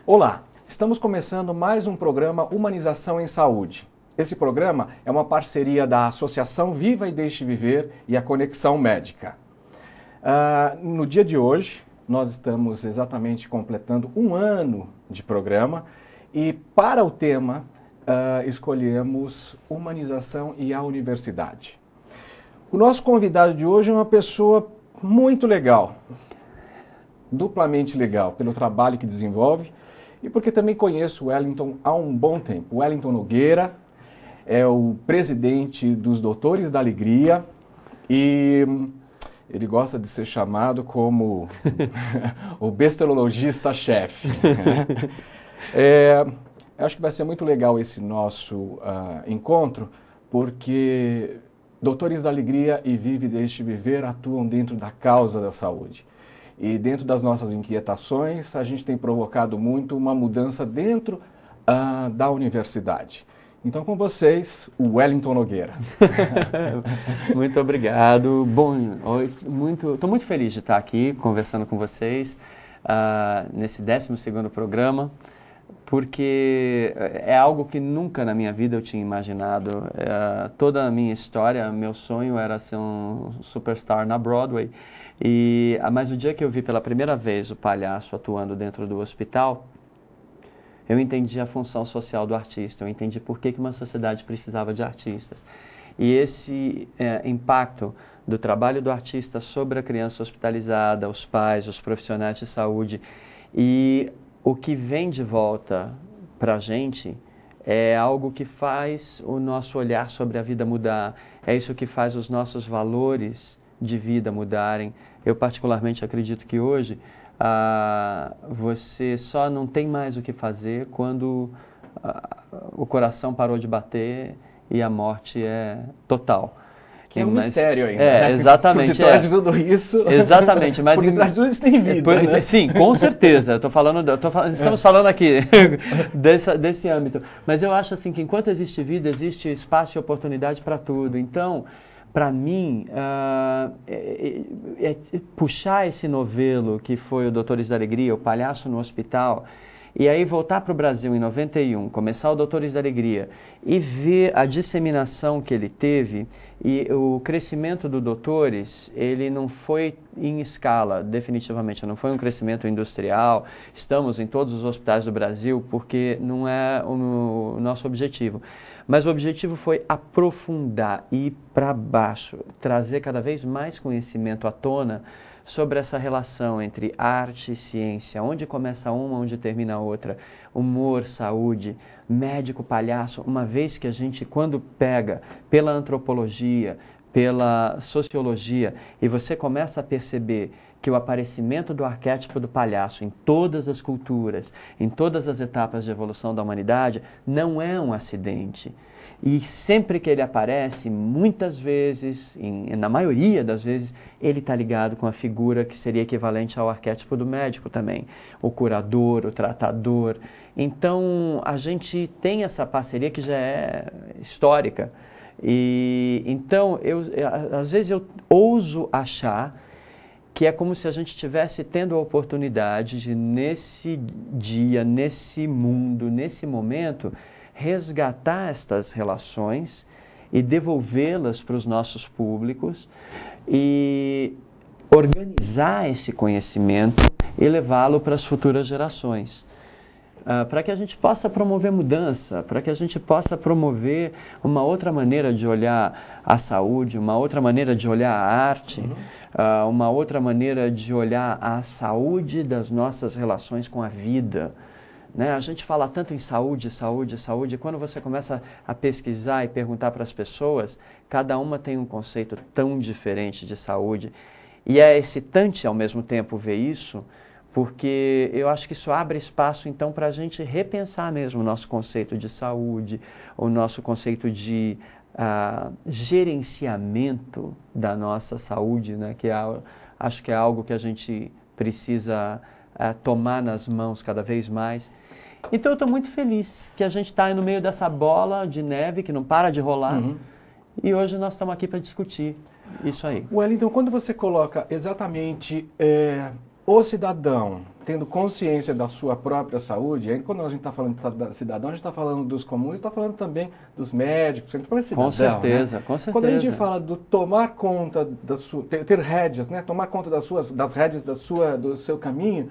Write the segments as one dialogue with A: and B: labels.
A: Olá, estamos começando mais um programa Humanização em Saúde. Esse programa é uma parceria da Associação Viva e Deixe Viver e a Conexão Médica. No dia de hoje, nós estamos exatamente completando um ano de programa e para o tema escolhemos Humanização e a Universidade. O nosso convidado de hoje é uma pessoa muito legal, duplamente legal, pelo trabalho que desenvolve e porque também conheço o Wellington há um bom tempo. O Wellington Nogueira é o presidente dos Doutores da Alegria e ele gosta de ser chamado como o bestiologista-chefe. Acho que vai ser muito legal esse nosso encontro, porque Doutores da Alegria e Vive e Deixe Viver atuam dentro da causa da saúde. E dentro das nossas inquietações, a gente tem provocado muito uma mudança dentro da universidade. Então, com vocês, o Wellington Nogueira.
B: Muito obrigado. Bom, estou muito feliz de estar aqui conversando com vocês nesse 12º programa, porque é algo que nunca na minha vida eu tinha imaginado. Toda a minha história, meu sonho era ser um superstar na Broadway. Mas o dia que eu vi pela primeira vez o palhaço atuando dentro do hospital, eu entendi a função social do artista, eu entendi por que uma sociedade precisava de artistas. E esse impacto do trabalho do artista sobre a criança hospitalizada, os pais, os profissionais de saúde, e o que vem de volta para a gente é algo que faz o nosso olhar sobre a vida mudar, é isso que faz os nossos valores de vida mudarem. Eu particularmente acredito que hoje você só não tem mais o que fazer quando o coração parou de bater e a morte é total.
A: Que é um mistério ainda, né?
B: Exatamente.
A: Por detrás de tudo isso...
B: Exatamente. Mas
A: por detrás de tudo isso tem vida, né?
B: Sim, com certeza. Estamos falando aqui desse âmbito. Mas eu acho assim que enquanto existe vida, existe espaço e oportunidade para tudo. Então, para mim, puxar esse novelo que foi o Doutores da Alegria, o Palhaço no Hospital, e aí voltar para o Brasil em 91, começar o Doutores da Alegria e ver a disseminação que ele teve e o crescimento do Doutores, ele não foi em escala, definitivamente, não foi um crescimento industrial. Estamos em todos os hospitais do Brasil porque não é o nosso objetivo. Mas o objetivo foi aprofundar, ir para baixo, trazer cada vez mais conhecimento à tona sobre essa relação entre arte e ciência, onde começa uma, onde termina a outra, humor, saúde, médico, palhaço, uma vez que a gente, quando pega pela antropologia, pela sociologia, e você começa a perceber que o aparecimento do arquétipo do palhaço em todas as culturas, em todas as etapas de evolução da humanidade, não é um acidente. E sempre que ele aparece, muitas vezes, na maioria das vezes, ele está ligado com a figura que seria equivalente ao arquétipo do médico também, o curador, o tratador. Então, a gente tem essa parceria que já é histórica. Então, às vezes eu ouso achar que é como se a gente estivesse tendo a oportunidade de, nesse dia, nesse mundo, nesse momento, resgatar estas relações e devolvê-las para os nossos públicos e organizar esse conhecimento e levá-lo para as futuras gerações. Para que a gente possa promover mudança, para que a gente possa promover uma outra maneira de olhar a saúde, uma outra maneira de olhar a arte, uma outra maneira de olhar a saúde das nossas relações com a vida. Né? A gente fala tanto em saúde, saúde, saúde, e quando você começa a pesquisar e perguntar para as pessoas, cada uma tem um conceito tão diferente de saúde. E é excitante ao mesmo tempo ver isso, porque eu acho que isso abre espaço, então, para a gente repensar mesmo o nosso conceito de saúde, o nosso conceito de gerenciamento da nossa saúde, né? Que é Acho que é algo que a gente precisa tomar nas mãos cada vez mais. Então eu estou muito feliz que a gente está no meio dessa bola de neve que não para de rolar. E hoje nós estamos aqui para discutir isso aí.
A: Wellington, quando você coloca exatamente o cidadão tendo consciência da sua própria saúde, aí quando a gente está falando de cidadão, a gente está falando dos comuns, está falando também dos médicos, a gente fala de cidadão,
B: com certeza,
A: né?
B: Com certeza.
A: Quando a gente fala do tomar conta da sua, ter rédeas, né? Tomar conta das rédeas do seu caminho,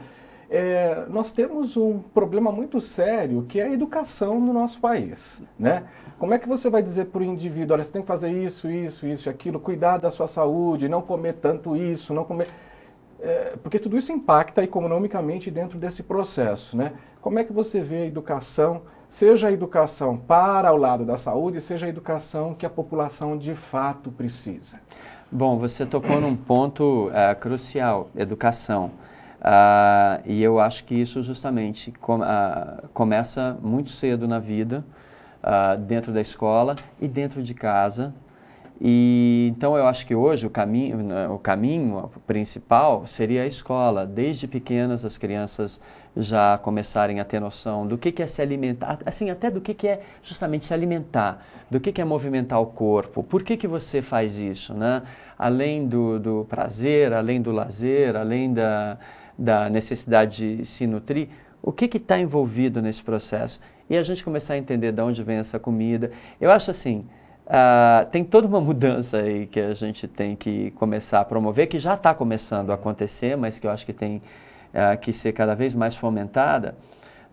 A: nós temos um problema muito sério que é a educação no nosso país, né? Como é que você vai dizer para o indivíduo, olha, você tem que fazer isso, isso, isso, aquilo, cuidar da sua saúde, não comer tanto isso, não comer... porque tudo isso impacta economicamente dentro desse processo, né? Como é que você vê a educação, seja a educação para o lado da saúde, seja a educação que a população de fato precisa?
B: Bom, você tocou num ponto crucial, educação. E eu acho que isso justamente começa muito cedo na vida, dentro da escola e dentro de casa. E então eu acho que hoje o caminho principal seria a escola. Desde pequenas as crianças já começarem a ter noção do que é se alimentar, assim, até do que é justamente se alimentar, do que é movimentar o corpo, por que você faz isso, né? Além do prazer, além do lazer, além da necessidade de se nutrir, o que está envolvido nesse processo? E a gente começar a entender de onde vem essa comida. Eu acho assim, tem toda uma mudança aí que a gente tem que começar a promover, que já está começando a acontecer, mas que eu acho que tem que ser cada vez mais fomentada,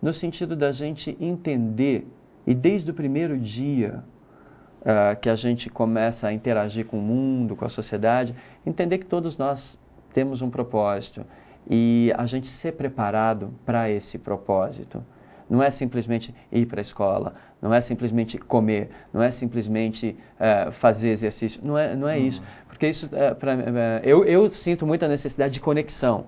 B: no sentido da gente entender, e desde o primeiro dia que a gente começa a interagir com o mundo, com a sociedade, entender que todos nós temos um propósito e a gente ser preparado para esse propósito. Não é simplesmente ir para a escola, não é simplesmente comer, não é simplesmente fazer exercício, não é isso. Porque isso, eu sinto muita necessidade de conexão.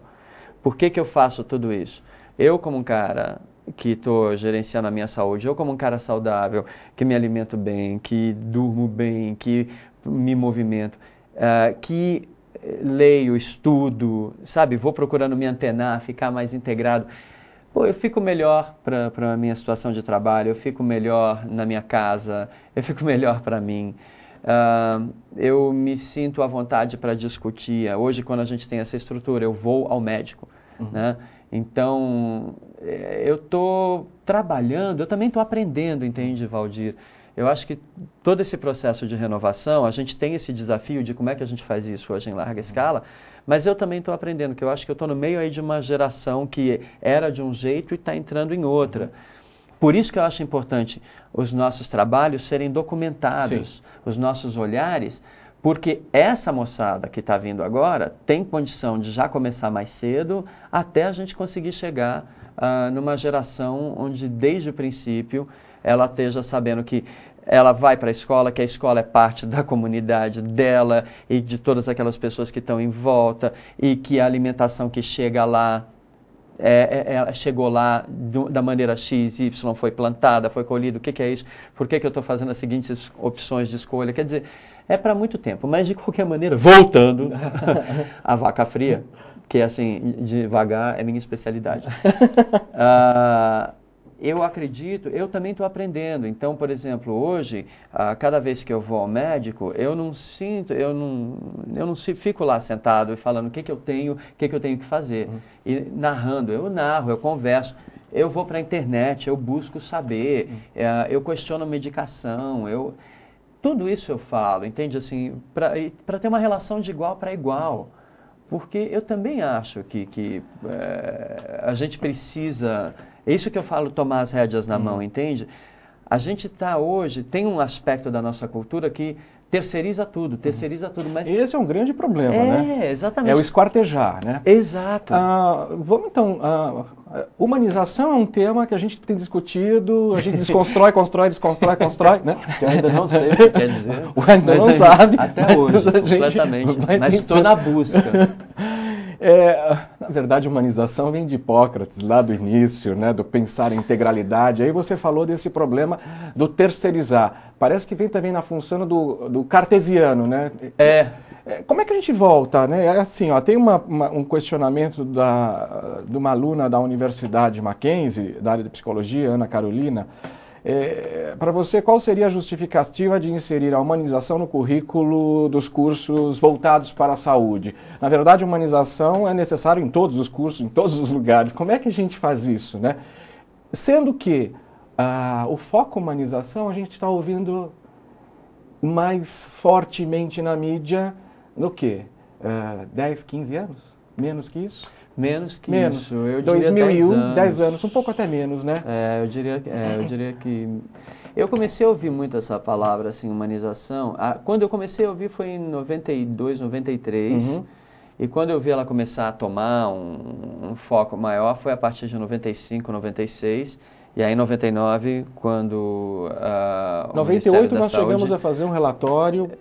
B: Por que eu faço tudo isso? Eu, como um cara que estou gerenciando a minha saúde, eu como um cara saudável, que me alimento bem, que durmo bem, que me movimento, que leio, estudo, sabe, vou procurando me antenar, ficar mais integrado. Pô, eu fico melhor para a minha situação de trabalho, eu fico melhor na minha casa, eu fico melhor para mim. Eu me sinto à vontade para discutir. Hoje, quando a gente tem essa estrutura, eu vou ao médico, né? Então, eu estou trabalhando, eu também estou aprendendo, entende, Valdir? Eu acho que todo esse processo de renovação, a gente tem esse desafio de como é que a gente faz isso hoje em larga escala, mas eu também estou aprendendo, que eu acho que eu estou no meio aí de uma geração que era de um jeito e está entrando em outra. Por isso que eu acho importante os nossos trabalhos serem documentados, os nossos olhares, porque essa moçada que está vindo agora tem condição de já começar mais cedo até a gente conseguir chegar numa geração onde desde o princípio ela esteja sabendo que ela vai para a escola, que a escola é parte da comunidade dela e de todas aquelas pessoas que estão em volta e que a alimentação que chega lá, chegou lá da maneira X, Y, foi plantada, foi colhida, o que é isso? Por que eu estou fazendo as seguintes opções de escolha? Quer dizer, é para muito tempo, mas de qualquer maneira, voltando à vaca fria, que assim, devagar é minha especialidade. Eu acredito, eu também estou aprendendo. Então, por exemplo, hoje, cada vez que eu vou ao médico, eu não fico lá sentado e falando o que eu tenho que fazer. E narrando, eu narro, eu converso. Eu vou para a internet, eu busco saber, eu questiono medicação, tudo isso eu falo, entende? Assim, para ter uma relação de igual para igual. Porque eu também acho que a gente precisa... É isso que eu falo, tomar as rédeas na mão, entende? A gente hoje, tem um aspecto da nossa cultura que terceiriza tudo, mas...
A: Esse é um grande problema, né?
B: Exatamente.
A: É o esquartejar, né?
B: Exato.
A: Vamos então... humanização é um tema que a gente tem discutido, a gente desconstrói, constrói, né?
B: Eu ainda não sei o que quer dizer.
A: Ainda não sabe.
B: Até hoje, completamente. Mas estou na busca.
A: Na verdade, humanização vem de Hipócrates, lá do início, né, do pensar em integralidade. Aí você falou desse problema do terceirizar. Parece que vem também na função do cartesiano, né? Como é que a gente volta, né? Assim, ó, tem um questionamento de uma aluna da Universidade Mackenzie, da área de psicologia, Ana Carolina. Para você, qual seria a justificativa de inserir a humanização no currículo dos cursos voltados para a saúde? Na verdade, a humanização é necessária em todos os cursos, em todos os lugares. Como é que a gente faz isso, né? Sendo que o foco humanização a gente está ouvindo mais fortemente na mídia no quê? 10, 15 anos? Menos que isso?
B: Menos que
A: menos.
B: isso, eu diria
A: 2001, 10 anos, um pouco até menos, né?
B: Eu diria que... Eu comecei a ouvir muito essa palavra, assim, humanização. Quando eu comecei a ouvir foi em 92, 93. E quando eu vi ela começar a tomar um foco maior foi a partir de 95, 96. E aí em 99, quando o
A: 98 nós
B: Saúde...
A: chegamos a fazer um relatório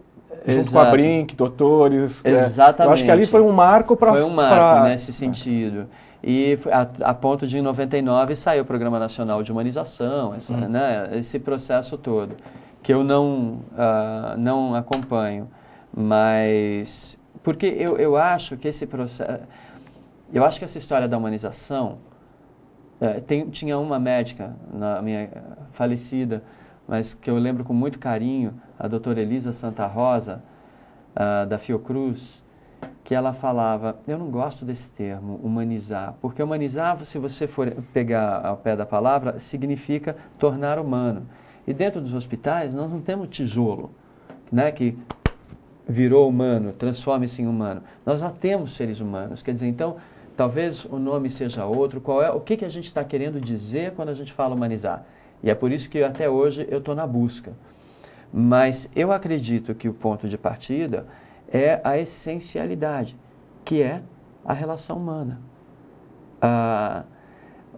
A: junto
B: Exato.
A: com a Brinc, doutores.
B: Exatamente.
A: Eu acho que ali foi um marco para...
B: Foi um marco nesse sentido. E a ponto de em 99 saiu o Programa Nacional de Humanização, né, esse processo todo, que eu não acompanho. Mas... Porque eu acho que esse processo... Eu acho que essa história da humanização... tinha uma médica, minha falecida, mas que eu lembro com muito carinho, a doutora Elisa Santa Rosa, da Fiocruz, que ela falava, eu não gosto desse termo, humanizar, porque humanizar, se você for pegar ao pé da palavra, significa tornar humano. E dentro dos hospitais, nós não temos tijolo, né, que virou humano, transforma-se em humano. Nós já temos seres humanos, quer dizer, então, talvez o nome seja outro, o que a gente está querendo dizer quando a gente fala humanizar? E é por isso que até hoje eu estou na busca. Mas eu acredito que o ponto de partida é a essencialidade, que é a relação humana.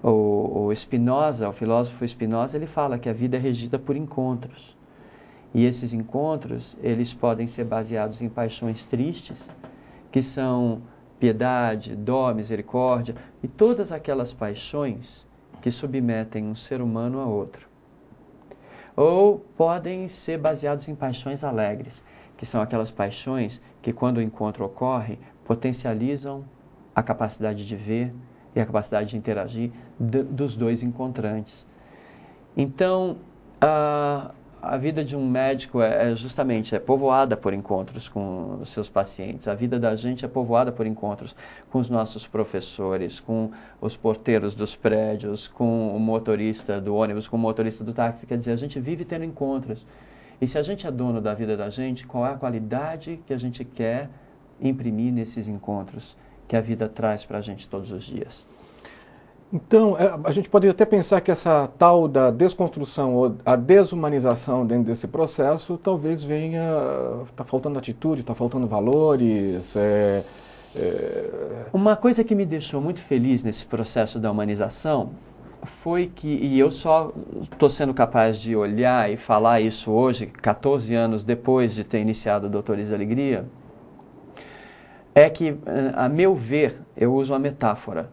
B: O Spinoza, o filósofo Spinoza, ele fala que a vida é regida por encontros. E esses encontros, eles podem ser baseados em paixões tristes, que são piedade, dó, misericórdia, e todas aquelas paixões que submetem um ser humano a outro. Ou podem ser baseados em paixões alegres, que são aquelas paixões que, quando o encontro ocorre, potencializam a capacidade de ver e a capacidade de interagir dos dois encontrantes. Então, a vida de um médico justamente povoada por encontros com os seus pacientes. A vida da gente é povoada por encontros com os nossos professores, com os porteiros dos prédios, com o motorista do ônibus, com o motorista do táxi. Quer dizer, a gente vive tendo encontros. E se a gente é dono da vida da gente, qual é a qualidade que a gente quer imprimir nesses encontros que a vida traz para a gente todos os dias?
A: Então, a gente pode até pensar que essa tal da desconstrução ou a desumanização dentro desse processo talvez venha... Está faltando atitude, está faltando valores...
B: Uma coisa que me deixou muito feliz nesse processo da humanização foi que, e eu só estou sendo capaz de olhar e falar isso hoje, 14 anos depois de ter iniciado o Doutores da Alegria, é que, a meu ver, eu uso uma metáfora.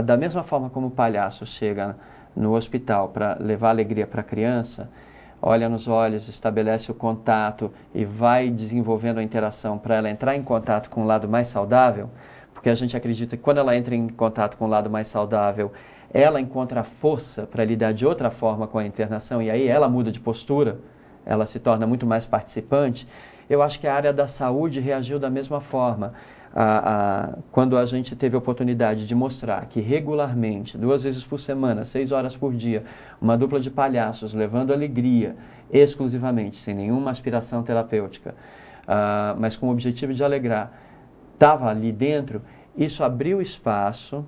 B: Da mesma forma como o palhaço chega no hospital para levar alegria para a criança, olha nos olhos, estabelece o contato e vai desenvolvendo a interação para ela entrar em contato com o lado mais saudável, porque a gente acredita que quando ela entra em contato com o lado mais saudável, ela encontra a força para lidar de outra forma com a internação e aí ela muda de postura, ela se torna muito mais participante. Eu acho que a área da saúde reagiu da mesma forma. Quando a gente teve a oportunidade de mostrar que regularmente, 2 vezes por semana, 6 horas por dia, uma dupla de palhaços levando alegria, exclusivamente, sem nenhuma aspiração terapêutica, mas com o objetivo de alegrar, estava ali dentro, isso abriu espaço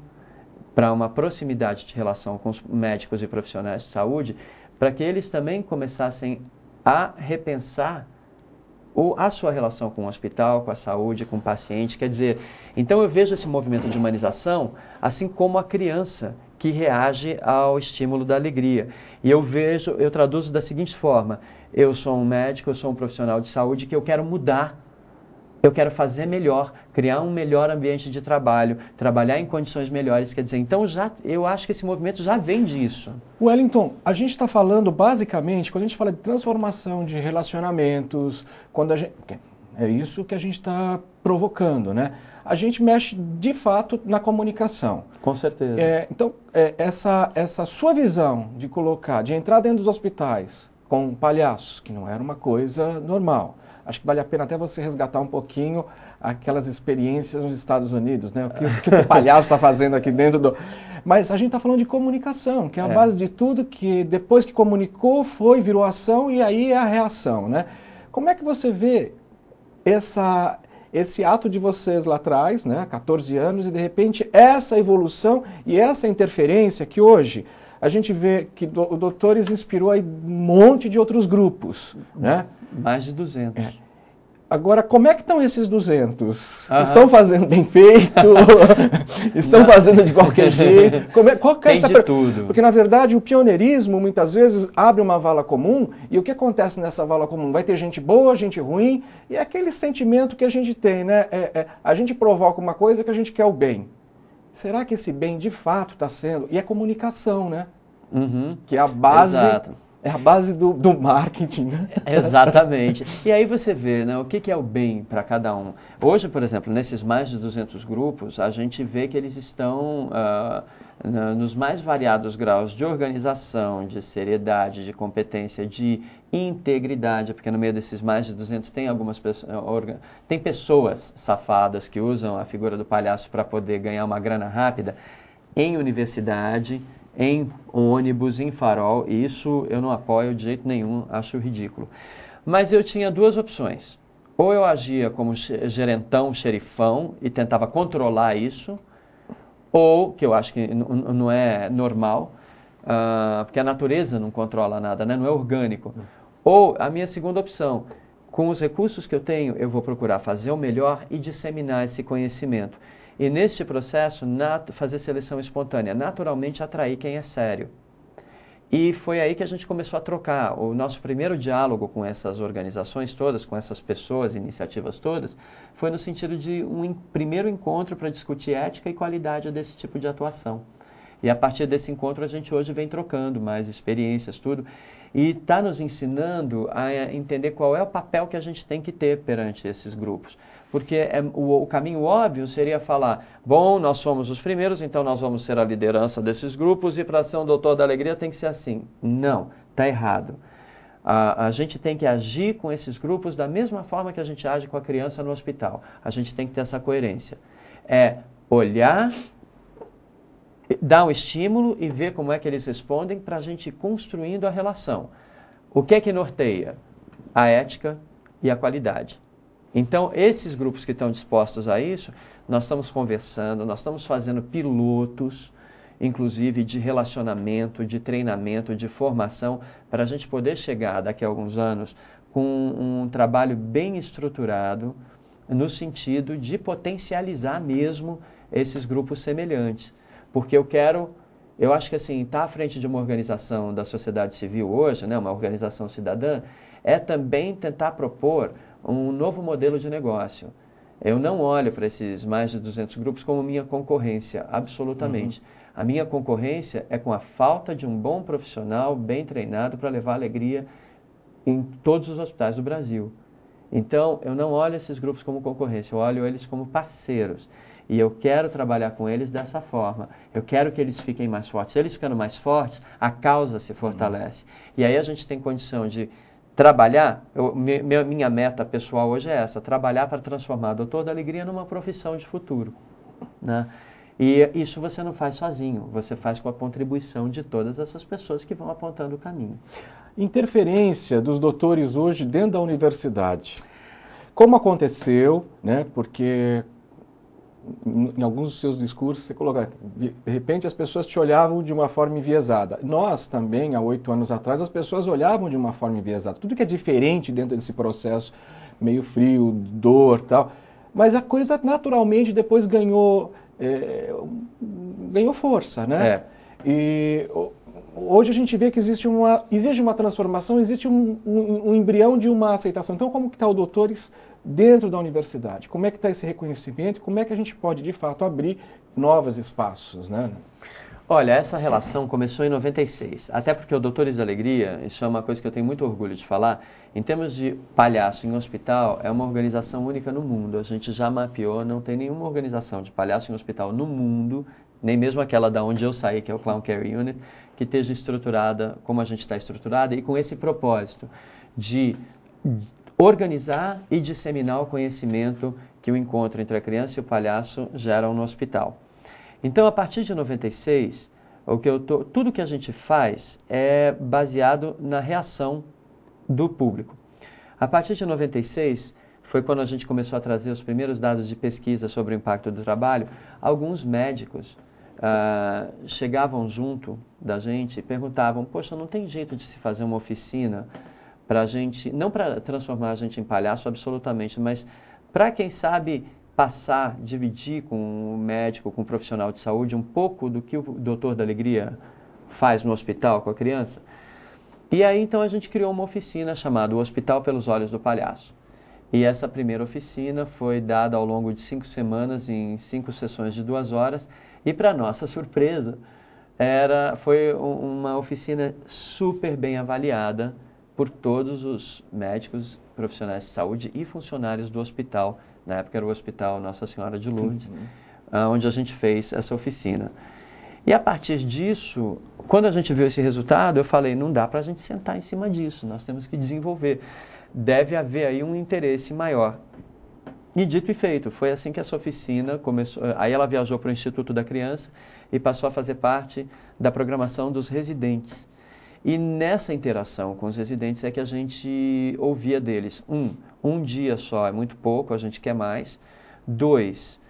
B: para uma proximidade de relação com os médicos e profissionais de saúde, para que eles também começassem a repensar a sua relação com o hospital, com a saúde, com o paciente. Quer dizer, então eu vejo esse movimento de humanização assim como a criança que reage ao estímulo da alegria. E eu traduzo da seguinte forma: eu sou um médico, eu sou um profissional de saúde que eu quero mudar, eu quero fazer melhor, criar um melhor ambiente de trabalho, trabalhar em condições melhores. Quer dizer, então eu acho que esse movimento já vem disso.
A: Wellington, a gente está falando basicamente, quando a gente fala de transformação de relacionamentos, quando a gente... É isso que a gente está provocando, né? A gente mexe, de fato, na comunicação.
B: Com certeza.
A: Então, essa sua visão de entrar dentro dos hospitais com palhaços, que não era uma coisa normal. Acho que vale a pena até você resgatar um pouquinho aquelas experiências nos Estados Unidos, né? O que o palhaço está fazendo aqui dentro do... Mas a gente está falando de comunicação, que é a base de tudo, que depois que comunicou, virou ação e aí é a reação, né? Como é que você vê esse ato de vocês lá atrás, né, 14 anos, e de repente essa evolução e essa interferência que hoje a gente vê que o Doutores inspirou aí um monte de outros grupos, né?
B: Mais de 200.
A: Agora, como é que estão esses 200? Estão fazendo bem feito? Estão fazendo de qualquer jeito? Qual que é essa...
B: Tem de tudo.
A: Porque, na verdade, o pioneirismo, muitas vezes, abre uma vala comum, e o que acontece nessa vala comum? Vai ter gente boa, gente ruim, e é aquele sentimento que a gente tem, né? A gente provoca uma coisa que a gente quer o bem. Será que esse bem, de fato, está sendo... E é comunicação, né?
B: Uhum.
A: Que é a base...
B: Exato.
A: É a base do marketing, né?
B: Exatamente. E aí você vê, né, o que é o bem para cada um. Hoje, por exemplo, nesses mais de 200 grupos, a gente vê que eles estão nos mais variados graus de organização, de seriedade, de competência, de integridade, porque no meio desses mais de 200 tem algumas tem pessoas safadas que usam a figura do palhaço para poder ganhar uma grana rápida em universidade, em ônibus, em farol, e isso eu não apoio de jeito nenhum, acho ridículo. Mas eu tinha duas opções. Ou eu agia como gerentão, xerifão, e tentava controlar isso, ou, que eu acho que não é normal, porque a natureza não controla nada, né? Não é orgânico. Ou a minha segunda opção, com os recursos que eu tenho, eu vou procurar fazer o melhor e disseminar esse conhecimento. E neste processo, fazer seleção espontânea, naturalmente atrair quem é sério. E foi aí que a gente começou a trocar. O nosso primeiro diálogo com essas organizações todas, com essas pessoas, iniciativas todas, foi no sentido de um primeiro encontro para discutir ética e qualidade desse tipo de atuação. E a partir desse encontro a gente hoje vem trocando mais experiências, tudo. E está nos ensinando a entender qual é o papel que a gente tem que ter perante esses grupos. Porque o caminho óbvio seria falar, bom, nós somos os primeiros, então nós vamos ser a liderança desses grupos e para ser um doutor da alegria tem que ser assim. Não, está errado. A gente tem que agir com esses grupos da mesma forma que a gente age com a criança no hospital. A gente tem que ter essa coerência. É olhar, dar um estímulo e ver como é que eles respondem para a gente ir construindo a relação. O que é que norteia? A ética e a qualidade. Então, esses grupos que estão dispostos a isso, nós estamos conversando, nós estamos fazendo pilotos, inclusive de relacionamento, de treinamento, de formação, para a gente poder chegar daqui a alguns anos com um trabalho bem estruturado, no sentido de potencializar mesmo esses grupos semelhantes. Porque eu acho que assim, estar à frente de uma organização da sociedade civil hoje, né, uma organização cidadã, é também tentar propor um novo modelo de negócio. Eu não olho para esses mais de 200 grupos como minha concorrência, absolutamente. A minha concorrência é com a falta de um bom profissional bem treinado para levar alegria em todos os hospitais do Brasil. Então, eu não olho esses grupos como concorrência, eu olho eles como parceiros. E eu quero trabalhar com eles dessa forma. Eu quero que eles fiquem mais fortes. Eles ficando mais fortes, a causa se fortalece. E aí a gente tem condição de trabalhar, minha meta pessoal hoje é essa, trabalhar para transformar o Doutor da Alegria numa profissão de futuro, né? E isso você não faz sozinho, você faz com a contribuição de todas essas pessoas que vão apontando o caminho.
A: Interferência dos doutores hoje dentro da universidade. Como aconteceu, né? Porque em alguns dos seus discursos você coloca, de repente as pessoas te olhavam de uma forma enviesada. Nós também, há 8 anos atrás, as pessoas olhavam de uma forma enviesada. Tudo que é diferente dentro desse processo, meio frio, dor e tal. Mas a coisa naturalmente depois ganhou força, né? E hoje a gente vê que existe uma transformação, existe um embrião de uma aceitação. Então, como que está o Doutores dentro da universidade? Como é que está esse reconhecimento? Como é que a gente pode, de fato, abrir novos espaços, né?
B: Olha, essa relação começou em 96, até porque o Doutores da Alegria, isso é uma coisa que eu tenho muito orgulho de falar, em termos de palhaço em hospital, é uma organização única no mundo. A gente já mapeou, não tem nenhuma organização de palhaço em hospital no mundo, nem mesmo aquela da onde eu saí, que é o Clown Care Unit, que esteja estruturada como a gente está estruturada e com esse propósito de organizar e disseminar o conhecimento que o encontro entre a criança e o palhaço geram no hospital. Então, a partir de 96, tudo que a gente faz é baseado na reação do público. A partir de 96, foi quando a gente começou a trazer os primeiros dados de pesquisa sobre o impacto do trabalho. Alguns médicos chegavam junto da gente e perguntavam, poxa, não tem jeito de se fazer uma oficina para a gente, não para transformar a gente em palhaço absolutamente, mas para, quem sabe, passar, dividir com o médico, com o profissional de saúde, um pouco do que o Doutor da Alegria faz no hospital com a criança. E aí, então, a gente criou uma oficina chamada O Hospital pelos Olhos do Palhaço. E essa primeira oficina foi dada ao longo de 5 semanas, em 5 sessões de 2 horas. E, para nossa surpresa, foi uma oficina super bem avaliada por todos os médicos, profissionais de saúde e funcionários do hospital. Na época era o Hospital Nossa Senhora de Lourdes, onde a gente fez essa oficina. E a partir disso, quando a gente viu esse resultado, eu falei, não dá para a gente sentar em cima disso, nós temos que desenvolver. Deve haver aí um interesse maior. E dito e feito, foi assim que essa oficina começou. Aí ela viajou para o Instituto da Criança e passou a fazer parte da programação dos residentes. E nessa interação com os residentes é que a gente ouvia deles. Um dia só é muito pouco, a gente quer mais. 2,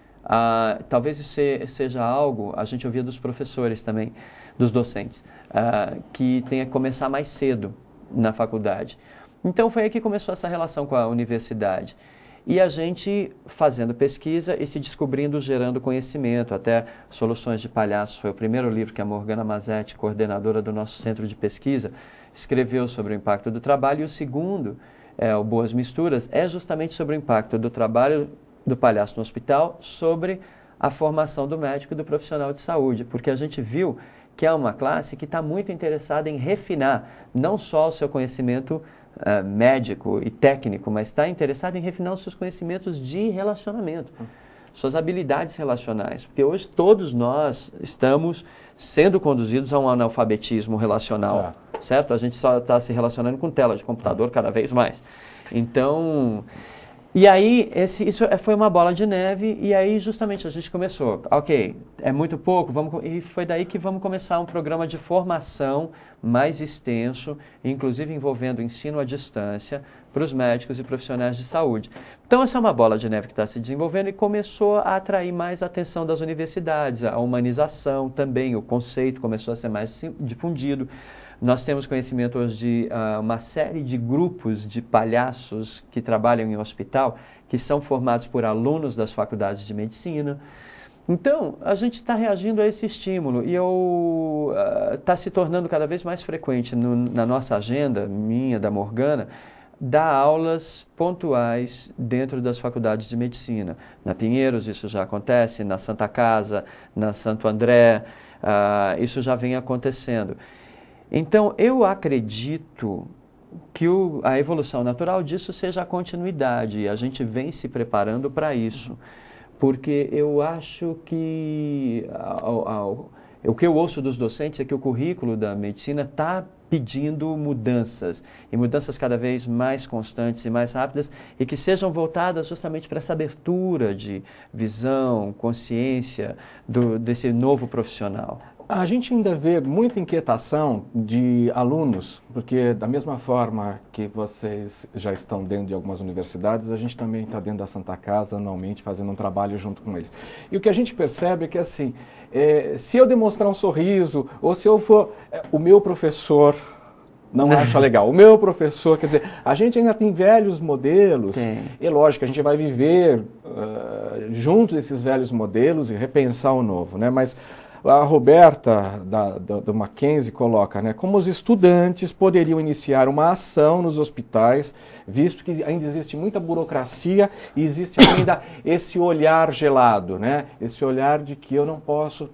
B: talvez isso seja algo, a gente ouvia dos professores também, dos docentes, que tenha que começar mais cedo na faculdade. Então foi aí que começou essa relação com a universidade. E a gente fazendo pesquisa e se descobrindo, gerando conhecimento, até Soluções de Palhaço, foi o primeiro livro que a Morgana Mazetti, coordenadora do nosso centro de pesquisa, escreveu sobre o impacto do trabalho. E o segundo, o Boas Misturas, é justamente sobre o impacto do trabalho do palhaço no hospital, sobre a formação do médico e do profissional de saúde, porque a gente viu que é uma classe que está muito interessada em refinar não só o seu conhecimento médico e técnico, mas está interessado em refinar os seus conhecimentos de relacionamento, suas habilidades relacionais, porque hoje todos nós estamos sendo conduzidos a um analfabetismo relacional, certo? A gente só está se relacionando com tela de computador cada vez mais. Então, e aí isso foi uma bola de neve, e aí justamente a gente começou, ok, é muito pouco, e foi daí que vamos começar um programa de formação mais extenso, inclusive envolvendo ensino à distância para os médicos e profissionais de saúde. Então essa é uma bola de neve que está se desenvolvendo e começou a atrair mais a atenção das universidades, a humanização também, o conceito começou a ser mais difundido. Nós temos conhecimento hoje de uma série de grupos de palhaços que trabalham em hospital, que são formados por alunos das faculdades de medicina. Então, a gente está reagindo a esse estímulo e está se tornando cada vez mais frequente na nossa agenda, minha, da Morgana, dar aulas pontuais dentro das faculdades de medicina. Na Pinheiros isso já acontece, na Santa Casa, na Santo André, isso já vem acontecendo. Então, eu acredito que a evolução natural disso seja a continuidade, e a gente vem se preparando para isso, porque eu acho que o que eu ouço dos docentes é que o currículo da medicina está pedindo mudanças, e mudanças cada vez mais constantes e mais rápidas, e que sejam voltadas justamente para essa abertura de visão, consciência desse novo profissional.
A: A gente ainda vê muita inquietação de alunos, porque da mesma forma que vocês já estão dentro de algumas universidades, a gente também está dentro da Santa Casa anualmente fazendo um trabalho junto com eles. E o que a gente percebe é que assim, se eu demonstrar um sorriso, ou se eu for, o meu professor não acha legal, o meu professor, quer dizer, a gente ainda tem velhos modelos, e lógico, a gente vai viver junto desses velhos modelos e repensar o novo, né? Mas a Roberta, do Mackenzie, coloca, né, como os estudantes poderiam iniciar uma ação nos hospitais, visto que ainda existe muita burocracia e existe ainda esse olhar gelado, né, esse olhar de que eu não posso,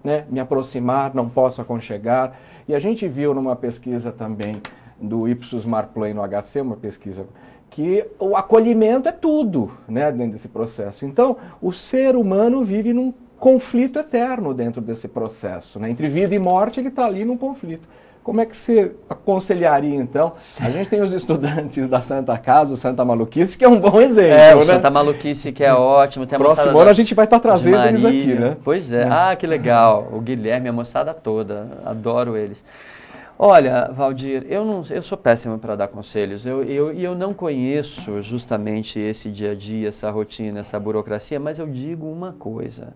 A: né, me aproximar, não posso aconchegar. E a gente viu numa pesquisa também do Ipsos Marplay no HC, uma pesquisa, que o acolhimento é tudo, né, dentro desse processo. Então, o ser humano vive num conflito eterno dentro desse processo, né? Entre vida e morte, ele está ali num conflito. Como é que você aconselharia, então? A gente tem os estudantes da Santa Casa, o Santa Maluquice, que é um bom exemplo,
B: o Santa Maluquice, que é ótimo. Tem a
A: próximo ano a gente vai estar trazendo eles aqui, né?
B: Pois é. Ah, que legal. O Guilherme, a moçada toda. Adoro eles. Olha, Valdir, eu sou péssimo para dar conselhos. Eu não conheço justamente esse dia a dia, essa rotina, essa burocracia, mas eu digo uma coisa.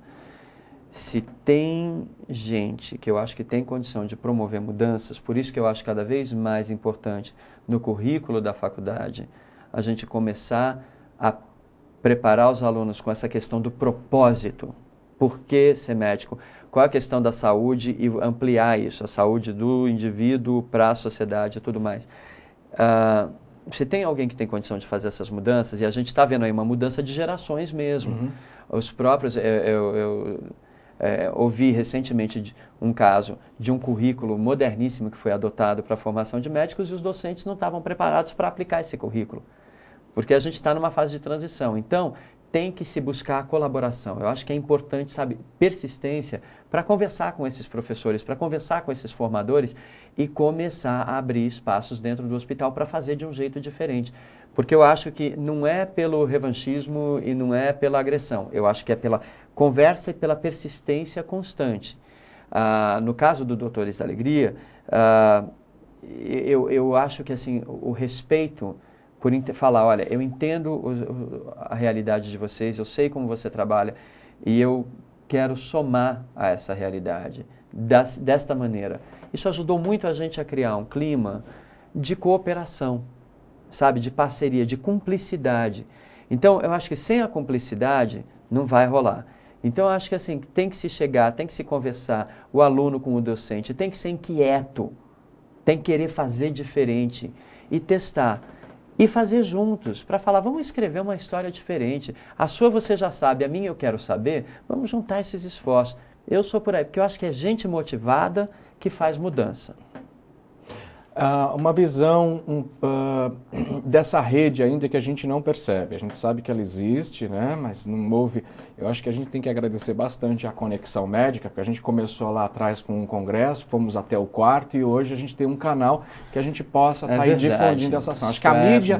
B: Se tem gente que eu acho que tem condição de promover mudanças, por isso que eu acho cada vez mais importante no currículo da faculdade, a gente começar a preparar os alunos com essa questão do propósito. Por que ser médico? Qual é a questão da saúde e ampliar isso, a saúde do indivíduo para a sociedade e tudo mais. Se tem alguém que tem condição de fazer essas mudanças, e a gente está vendo aí uma mudança de gerações mesmo. Os próprios... ouvi recentemente um caso de um currículo moderníssimo que foi adotado para a formação de médicos e os docentes não estavam preparados para aplicar esse currículo, porque a gente está numa fase de transição. Então, tem que se buscar a colaboração. Eu acho que é importante, sabe, persistência para conversar com esses professores, para conversar com esses formadores e começar a abrir espaços dentro do hospital para fazer de um jeito diferente. Porque eu acho que não é pelo revanchismo e não é pela agressão. Eu acho que é pela conversa e pela persistência constante. No caso do Doutores da Alegria, eu acho que assim, o respeito por falar, olha, eu entendo a realidade de vocês, eu sei como você trabalha e eu quero somar a essa realidade desta maneira. Isso ajudou muito a gente a criar um clima de cooperação, sabe, de parceria, de cumplicidade. Então, eu acho que sem a cumplicidade não vai rolar. Então, eu acho que assim, tem que se chegar, tem que se conversar, o aluno com o docente, tem que ser inquieto, tem que querer fazer diferente e testar. E fazer juntos, para falar, vamos escrever uma história diferente. A sua você já sabe, a minha eu quero saber, vamos juntar esses esforços. Eu sou por aí, porque eu acho que é gente motivada que faz mudança.
A: Uma visão dessa rede ainda que a gente não percebe. A gente sabe que ela existe, né? Mas não houve... Eu acho que a gente tem que agradecer bastante a Conexão Médica, porque a gente começou lá atrás com um congresso, fomos até o quarto e hoje a gente tem um canal que a gente possa estar aí difundindo essa ação. Acho que a mídia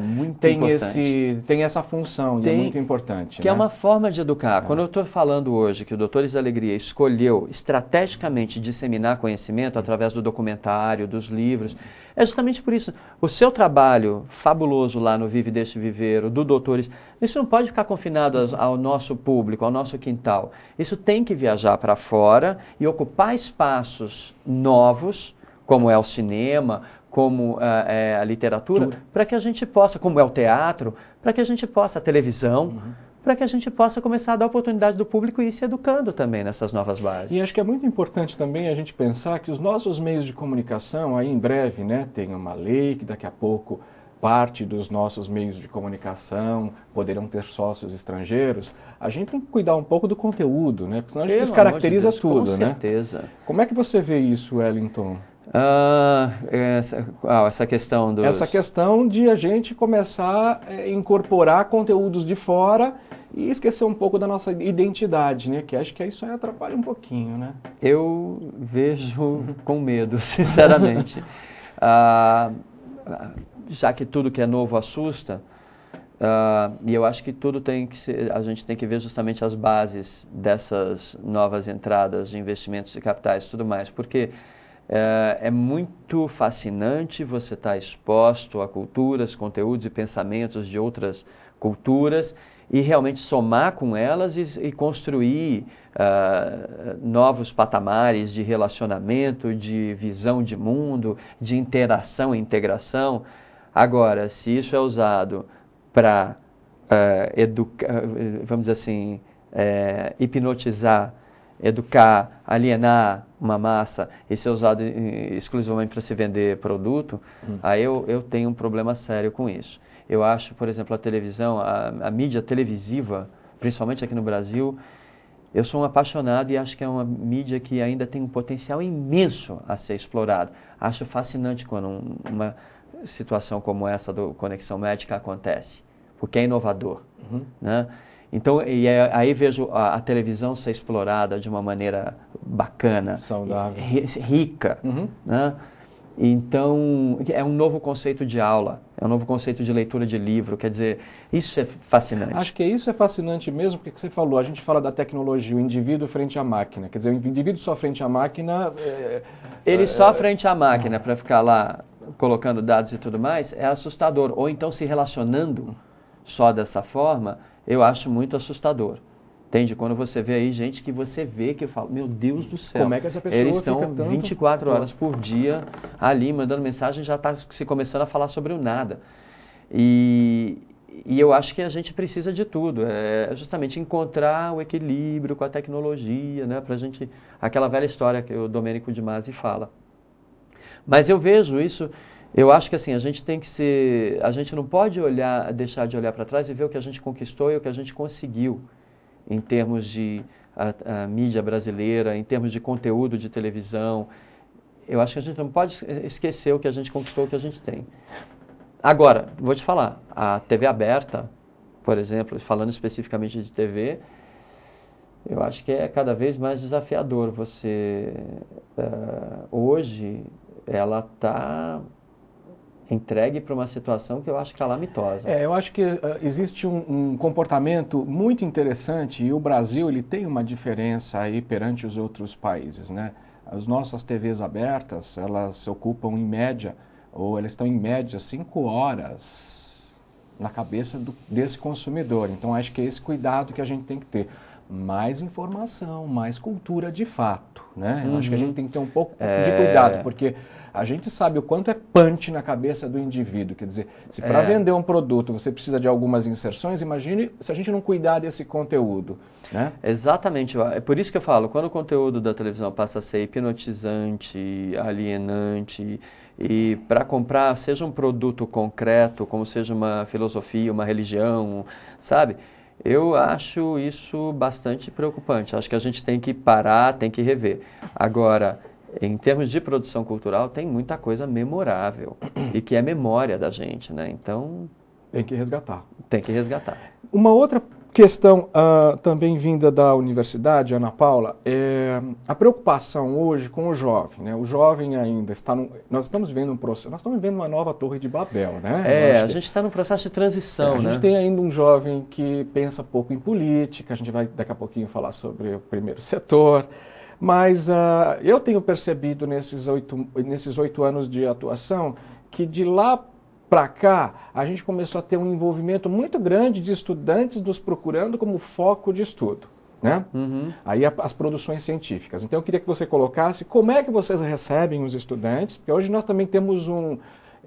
A: tem essa função e é muito importante.
B: Que é uma forma de educar. Quando eu estou falando hoje que o Doutores da Alegria escolheu estrategicamente disseminar conhecimento através do documentário, dos livros, é justamente por isso. O seu trabalho fabuloso lá no Vive e Deixe Viver, do Doutores, isso não pode ficar confinado ao nosso público, ao nosso quintal. Isso tem que viajar para fora e ocupar espaços novos, como é o cinema, como é a literatura, para que a gente possa, como é o teatro, para que a gente possa, a televisão, para que a gente possa começar a dar oportunidade do público e ir se educando também nessas novas bases.
A: E acho que é muito importante também a gente pensar que os nossos meios de comunicação, aí em breve, né, tem uma lei que daqui a pouco parte dos nossos meios de comunicação poderão ter sócios estrangeiros. A gente tem que cuidar um pouco do conteúdo, né, porque senão a gente descaracteriza tudo, né?
B: Com certeza.
A: Como é que você vê isso, Wellington?
B: Essa questão dos...
A: Essa questão de a gente começar a incorporar conteúdos de fora e esquecer um pouco da nossa identidade, né? Que acho que isso aí atrapalha um pouquinho, né?
B: Eu vejo com medo, sinceramente. Já que tudo que é novo assusta, e eu acho que tudo tem que ser, a gente tem que ver justamente as bases dessas novas entradas de investimentos de capitais e tudo mais, porque é muito fascinante você estar exposto a culturas, conteúdos e pensamentos de outras culturas e realmente somar com elas e construir novos patamares de relacionamento, de visão de mundo, de interação e integração. Agora, se isso é usado para educar, vamos dizer assim, hipnotizar, educar, alienar uma massa e ser usado exclusivamente para se vender produto, aí eu tenho um problema sério com isso. Eu acho, por exemplo, a televisão, a mídia televisiva, principalmente aqui no Brasil, Eu sou um apaixonado e acho que é uma mídia que ainda tem um potencial imenso a ser explorado. Acho fascinante quando uma situação como essa do Conexão Médica acontece, porque é inovador, né? Então, aí vejo a televisão ser explorada de uma maneira bacana,
A: saudável,
B: rica, né? Então, é um novo conceito de aula, é um novo conceito de leitura de livro, quer dizer, isso é fascinante.
A: Acho que isso é fascinante mesmo, porque você falou, a gente fala da tecnologia, o indivíduo frente à máquina, quer dizer, o indivíduo só frente à máquina...
B: Ele só frente à máquina, para ficar lá colocando dados e tudo mais, é assustador. Ou então se relacionando só dessa forma, eu acho muito assustador. Entende? Quando você vê aí gente que você vê que fala, meu Deus do céu,
A: como é que essa pessoa
B: eles estão
A: fica tanto...
B: 24 horas por dia ali, mandando mensagem, já está se começando a falar sobre o nada. E eu acho que a gente precisa de tudo, é justamente encontrar o equilíbrio com a tecnologia, né, pra gente, aquela velha história que o Domênico de Masi fala. Mas eu vejo isso, eu acho que assim, a gente tem que ser, a gente não pode deixar de olhar para trás e ver o que a gente conquistou e o que a gente conseguiu em termos de a mídia brasileira, em termos de conteúdo de televisão. Eu acho que a gente não pode esquecer o que a gente conquistou, o que a gente tem. Agora, vou te falar, a TV aberta, por exemplo, falando especificamente de TV, eu acho que é cada vez mais desafiador. Você, hoje, ela está entregue para uma situação que eu acho calamitosa.
A: Eu acho que existe um comportamento muito interessante e o Brasil ele tem uma diferença aí perante os outros países, né? As nossas TVs abertas, elas se ocupam em média, ou elas estão em média 5 horas na cabeça desse consumidor. Então acho que é esse cuidado que a gente tem que ter. Mais informação, mais cultura de fato, né? Eu acho que a gente tem que ter um pouco de cuidado, porque a gente sabe o quanto é punch na cabeça do indivíduo. Quer dizer, se para vender um produto você precisa de algumas inserções, imagine se a gente não cuidar desse conteúdo, né?
B: Exatamente. É por isso que eu falo, quando o conteúdo da televisão passa a ser hipnotizante, alienante, e para comprar, seja um produto concreto, como seja uma filosofia, uma religião, sabe? Eu acho isso bastante preocupante. Acho que a gente tem que parar, tem que rever. Agora, em termos de produção cultural, tem muita coisa memorável e que é memória da gente, né? Então...
A: tem que resgatar.
B: Tem que resgatar.
A: Uma outra questão também vinda da universidade, Ana Paula, é a preocupação hoje com o jovem, né? O jovem ainda está nós estamos vivendo um processo, nós estamos vivendo uma nova Torre de Babel, né?
B: A gente está num processo de transição,
A: a gente tem ainda um jovem que pensa pouco em política, a gente vai daqui a pouquinho falar sobre o primeiro setor, mas eu tenho percebido nesses 8 anos de atuação que de lá para cá, a gente começou a ter um envolvimento muito grande de estudantes nos procurando como foco de estudo, né? Aí as produções científicas. Então eu queria que você colocasse como é que vocês recebem os estudantes, porque hoje nós também temos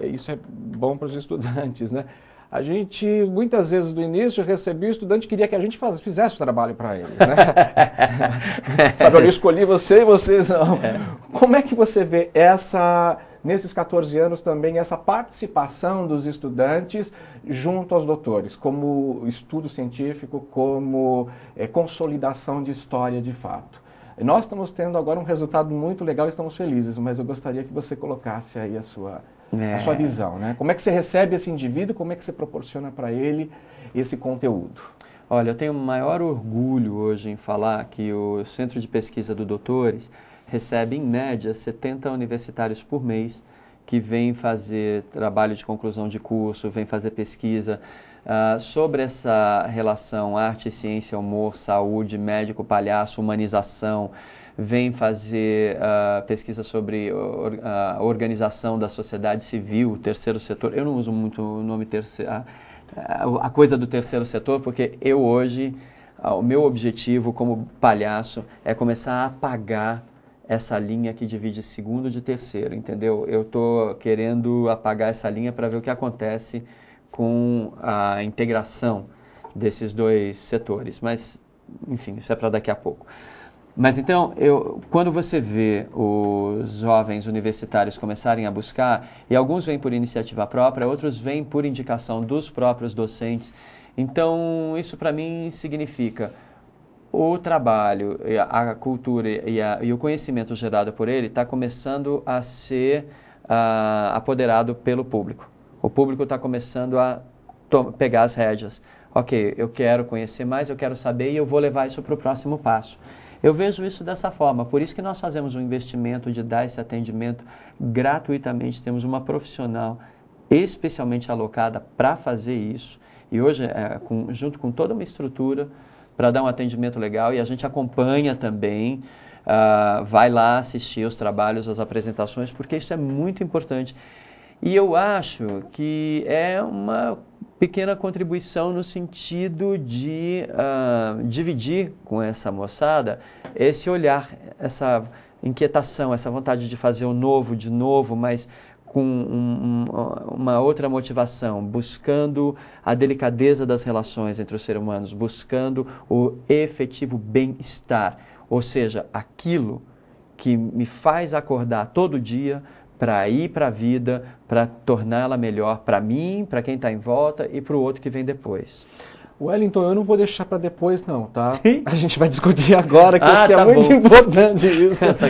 A: isso é bom para os estudantes, né? A gente, muitas vezes no início, recebia o estudante queria que a gente fizesse o trabalho para eles, né? Sabe, eu escolhi você e vocês não. Como é que você vê nesses 14 anos também, essa participação dos estudantes junto aos doutores, como estudo científico, como consolidação de história de fato? Nós estamos tendo agora um resultado muito legal e estamos felizes, mas eu gostaria que você colocasse aí a sua visão, né? Como é que você recebe esse indivíduo, como é que você proporciona para ele esse conteúdo?
B: Olha, eu tenho o maior orgulho hoje em falar que o Centro de Pesquisa do Doutores recebe, em média, 70 universitários por mês que vêm fazer trabalho de conclusão de curso, vêm fazer pesquisa sobre essa relação arte, ciência, humor, saúde, médico, palhaço, humanização, vem fazer pesquisa sobre a organização da sociedade civil, o terceiro setor. Eu não uso muito o nome a coisa do terceiro setor, porque eu hoje, o meu objetivo como palhaço é começar a apagar essa linha que divide segundo de terceiro, entendeu? Eu estou querendo apagar essa linha para ver o que acontece com a integração desses dois setores. Mas, enfim, isso é para daqui a pouco. Mas então, quando você vê os jovens universitários começarem a buscar, e alguns vêm por iniciativa própria, outros vêm por indicação dos próprios docentes, então isso para mim significa o trabalho, a cultura e o conhecimento gerado por ele está começando a ser apoderado pelo público. O público está começando a pegar as rédeas. Ok, eu quero conhecer mais, eu quero saber e eu vou levar isso para o próximo passo. Eu vejo isso dessa forma, por isso que nós fazemos um investimento de dar esse atendimento gratuitamente. Temos uma profissional especialmente alocada para fazer isso. E hoje, junto com toda uma estrutura para dar um atendimento legal, e a gente acompanha também, vai lá assistir os trabalhos, as apresentações, porque isso é muito importante. E eu acho que é uma pequena contribuição no sentido de dividir com essa moçada esse olhar, essa inquietação, essa vontade de fazer o novo de novo, mas com uma outra motivação, buscando a delicadeza das relações entre os seres humanos, buscando o efetivo bem-estar, ou seja, aquilo que me faz acordar todo dia para ir para a vida, para torná-la melhor para mim, para quem está em volta e para o outro que vem depois.
A: Wellington, eu não vou deixar para depois não, tá? A gente vai discutir agora, que eu acho que é muito importante isso.
B: Essa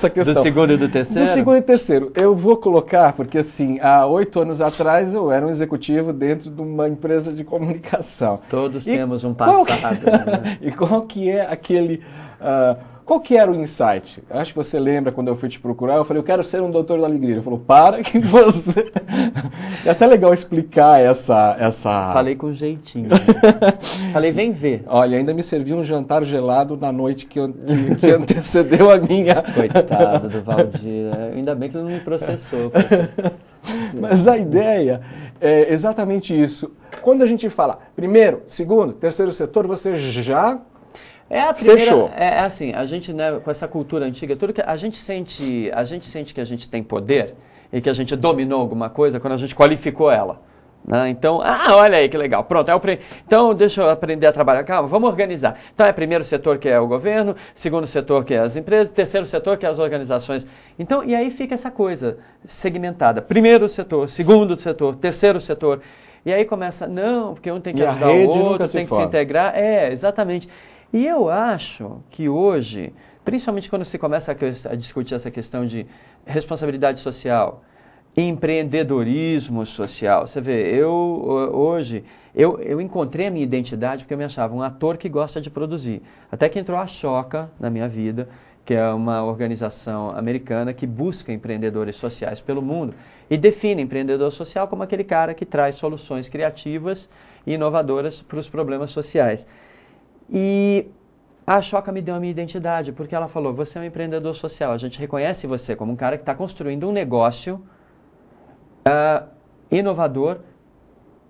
B: questão do segundo e do terceiro?
A: Do segundo e terceiro. Eu vou colocar, porque assim, há 8 anos atrás eu era um executivo dentro de uma empresa de comunicação.
B: Todos temos um passado.
A: Né? E qual que é aquele... Qual que era o insight? Acho que você lembra quando eu fui te procurar, eu falei, eu quero ser um doutor da alegria. Ele falou, para que você... É até legal explicar essa...
B: Falei com jeitinho. Falei, vem ver.
A: Olha, ainda me serviu um jantar gelado na noite que antecedeu a minha...
B: Coitado do Valdir. Ainda bem que ele não me processou.
A: Mas a ideia é exatamente isso. Quando a gente fala primeiro, segundo, terceiro setor, você já...
B: Fechou. É assim, a gente, né, com essa cultura antiga, tudo que a gente sente que a gente tem poder e que a gente dominou alguma coisa quando a gente qualificou ela. Né? Então, olha aí que legal, pronto, então deixa eu aprender a trabalhar, calma, vamos organizar. Então é primeiro setor que é o governo, segundo setor que é as empresas, terceiro setor que é as organizações. Então, e aí fica essa coisa segmentada, primeiro setor, segundo setor, terceiro setor. E aí começa, não, porque um tem que ajudar o outro, tem que se integrar. Exatamente. E eu acho que hoje, principalmente quando se começa a discutir essa questão de responsabilidade social, empreendedorismo social, você vê, hoje eu encontrei a minha identidade porque eu me achava um ator que gosta de produzir. Até que entrou a Choca na minha vida, que é uma organização americana que busca empreendedores sociais pelo mundo e define empreendedor social como aquele cara que traz soluções criativas e inovadoras para os problemas sociais. E a Choca me deu a minha identidade, porque ela falou, você é um empreendedor social, a gente reconhece você como um cara que está construindo um negócio inovador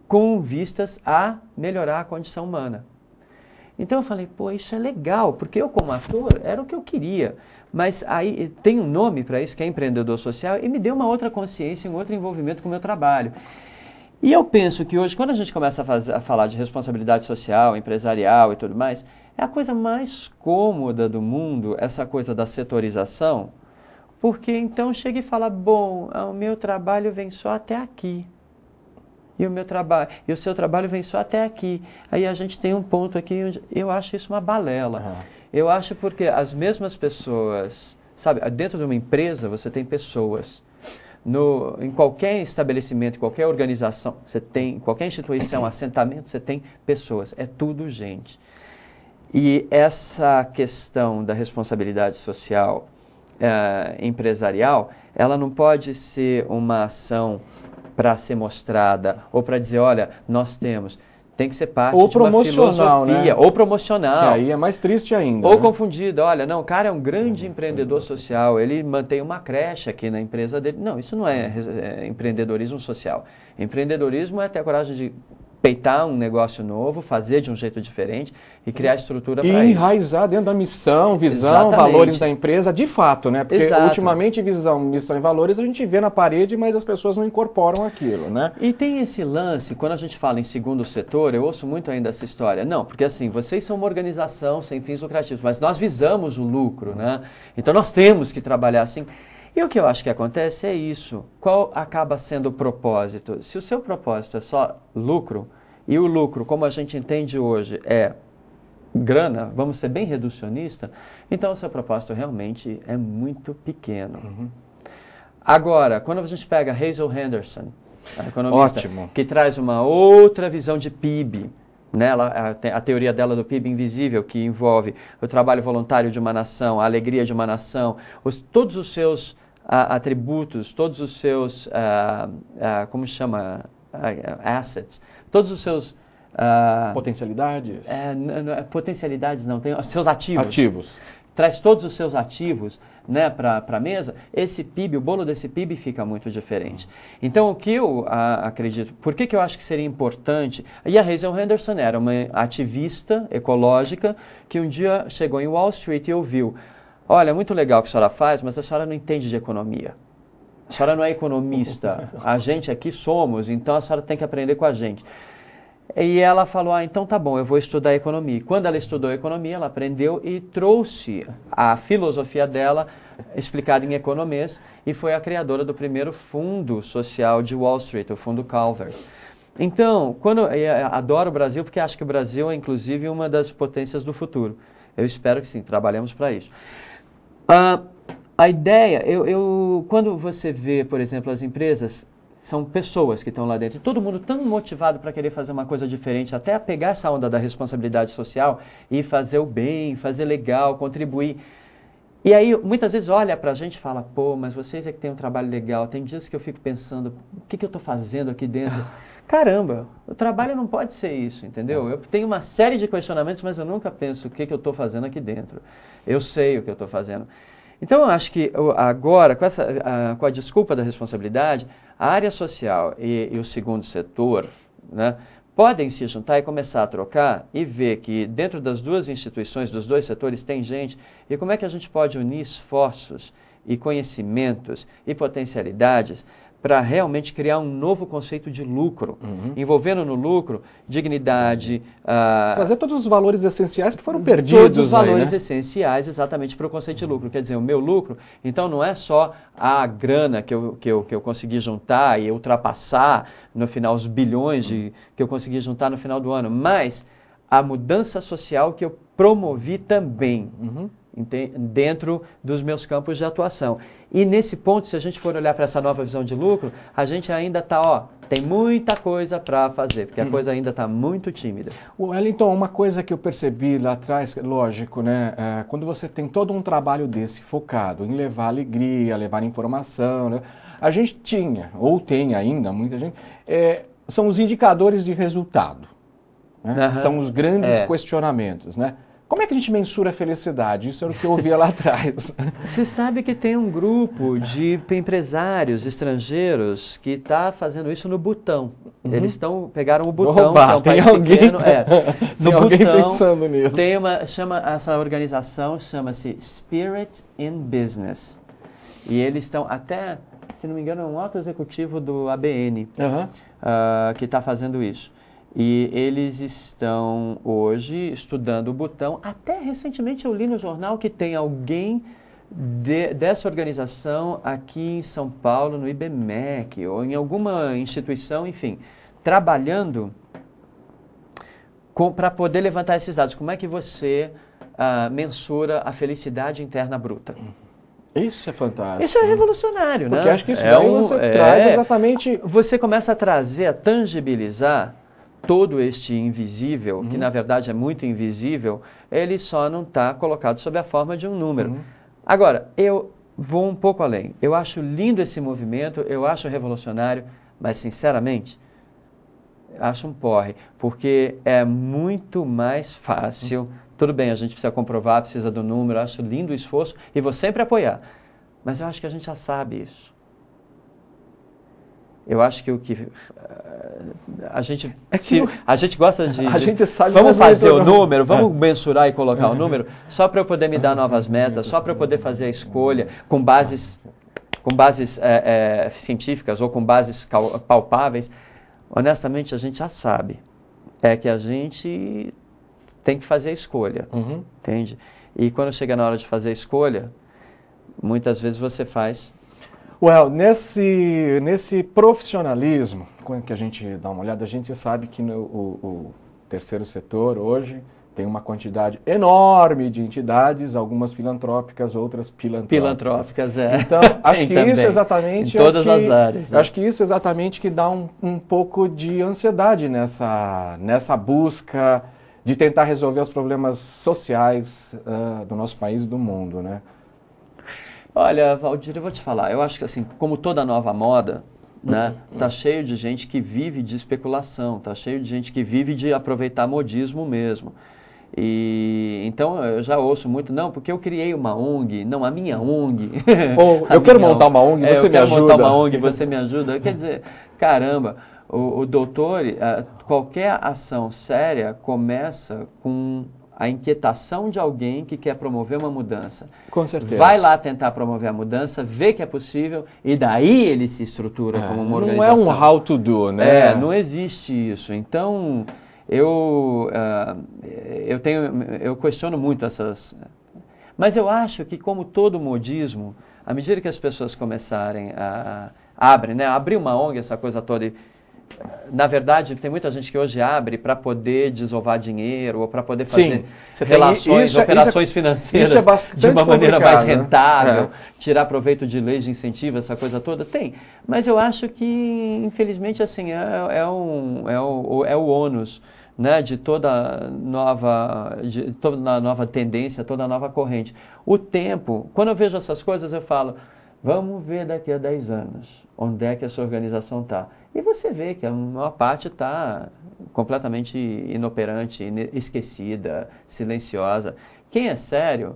B: com vistas a melhorar a condição humana. Então eu falei, pô, isso é legal, porque eu como ator era o que eu queria, mas aí tem um nome para isso que é empreendedor social e me deu uma outra consciência, um outro envolvimento com o meu trabalho. E eu penso que hoje, quando a gente começa a falar de responsabilidade social, empresarial e tudo mais, é a coisa mais cômoda do mundo, essa coisa da setorização, porque então chega e fala, bom, o meu trabalho vem só até aqui. E o seu trabalho vem só até aqui. Aí a gente tem um ponto aqui onde eu acho isso uma balela. Uhum. Eu acho porque as mesmas pessoas, sabe, dentro de uma empresa você tem pessoas. Em qualquer estabelecimento, qualquer organização, você tem, qualquer instituição, assentamento, você tem pessoas, é tudo gente. E essa questão da responsabilidade social empresarial, ela não pode ser uma ação para ser mostrada, ou para dizer, olha, nós temos... Tem que ser parte de uma filosofia, né? Ou promocional.
A: Que aí é mais triste ainda.
B: Ou confundido. Olha, não, o cara é um grande empreendedor social, ele mantém uma creche aqui na empresa dele. Não, isso não é empreendedorismo social. Empreendedorismo é ter a coragem de peitar um negócio novo, fazer de um jeito diferente e criar estrutura para isso.
A: E enraizar dentro da missão, visão, valores da empresa, de fato, né? Porque ultimamente visão, missão e valores a gente vê na parede, mas as pessoas não incorporam aquilo, né?
B: E tem esse lance, quando a gente fala em segundo setor, eu ouço muito ainda essa história. Não, porque assim, vocês são uma organização sem fins lucrativos, mas nós visamos o lucro, né? Então nós temos que trabalhar assim. E o que eu acho que acontece é isso. Qual acaba sendo o propósito? Se o seu propósito é só lucro, e o lucro, como a gente entende hoje, é grana, vamos ser bem reducionista, então o seu propósito realmente é muito pequeno. Agora, quando a gente pega Hazel Henderson, a economista, que traz uma outra visão de PIB, né? A teoria dela do PIB invisível, que envolve o trabalho voluntário de uma nação, a alegria de uma nação, todos os seus atributos, todos os seus, como chama, assets, todos os seus...
A: potencialidades?
B: Potencialidades não, tem os seus ativos. Traz todos os seus ativos, né, para a mesa, esse PIB, o bolo desse PIB fica muito diferente. Então, o que eu acredito, por que eu acho que seria importante, e a Hazel Henderson era uma ativista ecológica que um dia chegou em Wall Street e ouviu, olha, muito legal o que a senhora faz, mas a senhora não entende de economia. A senhora não é economista, a gente aqui somos, então a senhora tem que aprender com a gente. E ela falou, então tá bom, eu vou estudar economia. Quando ela estudou economia, ela aprendeu e trouxe a filosofia dela explicada em economês e foi a criadora do primeiro fundo social de Wall Street, o Fundo Calvert. Então, eu adoro o Brasil porque acho que o Brasil é inclusive uma das potências do futuro. Eu espero que sim, trabalhemos para isso. A ideia, quando você vê, por exemplo, as empresas... São pessoas que estão lá dentro. E todo mundo tão motivado para querer fazer uma coisa diferente, até a pegar essa onda da responsabilidade social e fazer o bem, fazer legal, contribuir. E aí, muitas vezes, olha para a gente e fala, pô, mas vocês é que têm um trabalho legal. Tem dias que eu fico pensando, o que eu estou fazendo aqui dentro? Caramba, o trabalho não pode ser isso, entendeu? Eu tenho uma série de questionamentos, mas eu nunca penso o que eu estou fazendo aqui dentro. Eu sei o que eu estou fazendo. Então, eu acho que agora, com a desculpa da responsabilidade, a área social e o segundo setor, né, podem se juntar e começar a trocar e ver que dentro das duas instituições, dos dois setores, tem gente. E como é que a gente pode unir esforços e conhecimentos e potencialidades para realmente criar um novo conceito de lucro, envolvendo no lucro dignidade...
A: trazer todos os valores essenciais que foram perdidos.
B: Todos os valores
A: né?
B: essenciais exatamente para o conceito de lucro. Quer dizer, o meu lucro, então não é só a grana que eu consegui juntar e ultrapassar no final os bilhões que eu consegui juntar no final do ano, mas a mudança social que eu promovi também. Dentro dos meus campos de atuação. E nesse ponto, se a gente for olhar para essa nova visão de lucro, a gente ainda está, tem muita coisa para fazer, porque a coisa ainda está muito tímida.
A: Wellington, uma coisa que eu percebi lá atrás, lógico, né, quando você tem todo um trabalho desse focado em levar alegria, levar informação, né, a gente tinha, ou tem ainda, muita gente, são os indicadores de resultado, né? São os grandes questionamentos, né? Como é que a gente mensura a felicidade? Isso era o que eu ouvia lá atrás.
B: Você sabe que tem um grupo de empresários estrangeiros que está fazendo isso no Butão. Eles pegaram o Butão, que é um país pequeno.
A: Tem alguém pensando nisso.
B: Essa organização chama-se Spirit in Business. E eles estão até, se não me engano, é um alto executivo do ABN que está fazendo isso. E eles estão hoje estudando o Butão. Até recentemente eu li no jornal que tem alguém dessa organização aqui em São Paulo, no IBMEC, ou em alguma instituição, enfim, trabalhando para poder levantar esses dados. Como é que você mensura a felicidade interna bruta?
A: Isso é fantástico.
B: Isso é revolucionário, né?
A: Porque acho que isso daí você traz exatamente...
B: Você começa a trazer, a tangibilizar todo este invisível, que na verdade é muito invisível, ele só não está colocado sob a forma de um número. Agora, eu vou um pouco além. Eu acho lindo esse movimento, eu acho revolucionário, mas sinceramente, acho um porre, porque é muito mais fácil. Tudo bem, a gente precisa comprovar, precisa do número, acho lindo o esforço e vou sempre apoiar. Mas eu acho que a gente já sabe isso. Eu acho que o que a gente gosta de
A: a gente sabe,
B: vamos fazer o número, vamos mensurar e colocar o número, só para eu poder me dar novas metas, só para eu poder fazer a escolha com bases científicas ou com bases palpáveis. Honestamente, a gente já sabe. É que a gente tem que fazer a escolha, entende? E quando chega na hora de fazer a escolha, muitas vezes você faz...
A: Nesse profissionalismo, quando que a gente dá uma olhada, a gente sabe que o terceiro setor hoje Tem uma quantidade enorme de entidades, algumas filantrópicas, outras pilantrópicas.
B: Pilantrópicas, é.
A: Então, acho que isso exatamente
B: em todas as áreas.
A: Acho que isso exatamente que dá um pouco de ansiedade nessa busca de tentar resolver os problemas sociais do nosso país e do mundo, né?
B: Olha, Valdir, eu vou te falar, eu acho que assim, como toda nova moda, né, tá cheio de gente que vive de especulação, tá cheio de gente que vive de aproveitar modismo mesmo. E então eu já ouço muito, não, porque eu criei uma ONG, não, a minha ONG.
A: Ou eu quero montar uma ONG, você me ajuda. Eu quero montar
B: uma ONG, você me ajuda. Quer dizer, caramba, o doutor, qualquer ação séria começa com a inquietação de alguém que quer promover uma mudança.
A: Com certeza.
B: Vai lá tentar promover a mudança, vê que é possível e daí ele se estrutura como uma organização.
A: Não é um how to do, né?
B: Não existe isso. Então, eu questiono muito essas... Mas eu acho que, como todo modismo, à medida que as pessoas começarem abrir uma ONG, essa coisa toda... Na verdade, tem muita gente que hoje abre para poder desovar dinheiro ou para poder fazer operações financeiras de uma maneira mais rentável, tirar proveito de leis de incentivo, essa coisa toda. Tem, mas eu acho que, infelizmente, assim, é o ônus, né, de toda nova tendência, toda nova corrente. O tempo, quando eu vejo essas coisas, eu falo, vamos ver daqui a 10 anos onde é que essa organização está. E você vê que a maior parte está completamente inoperante, esquecida, silenciosa. Quem é sério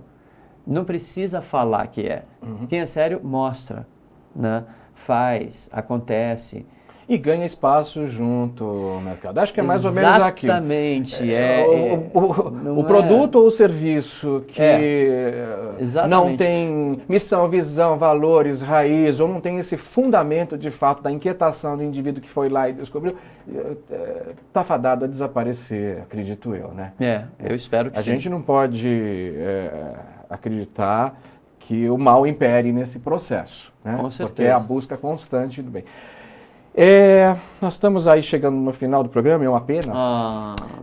B: não precisa falar que é. Quem é sério mostra, né? Faz, acontece.
A: E ganha espaço junto ao mercado. Acho que é mais ou menos aqui.
B: Exatamente.
A: O produto ou o serviço que não tem missão, visão, valores, raiz, ou não tem esse fundamento de fato da inquietação do indivíduo que foi lá e descobriu, está fadado a desaparecer, acredito eu, né?
B: Eu espero que sim.
A: A gente não pode acreditar que o mal impere nesse processo, né?
B: Com certeza.
A: Porque é a busca constante do bem. Nós estamos aí chegando no final do programa, é uma pena.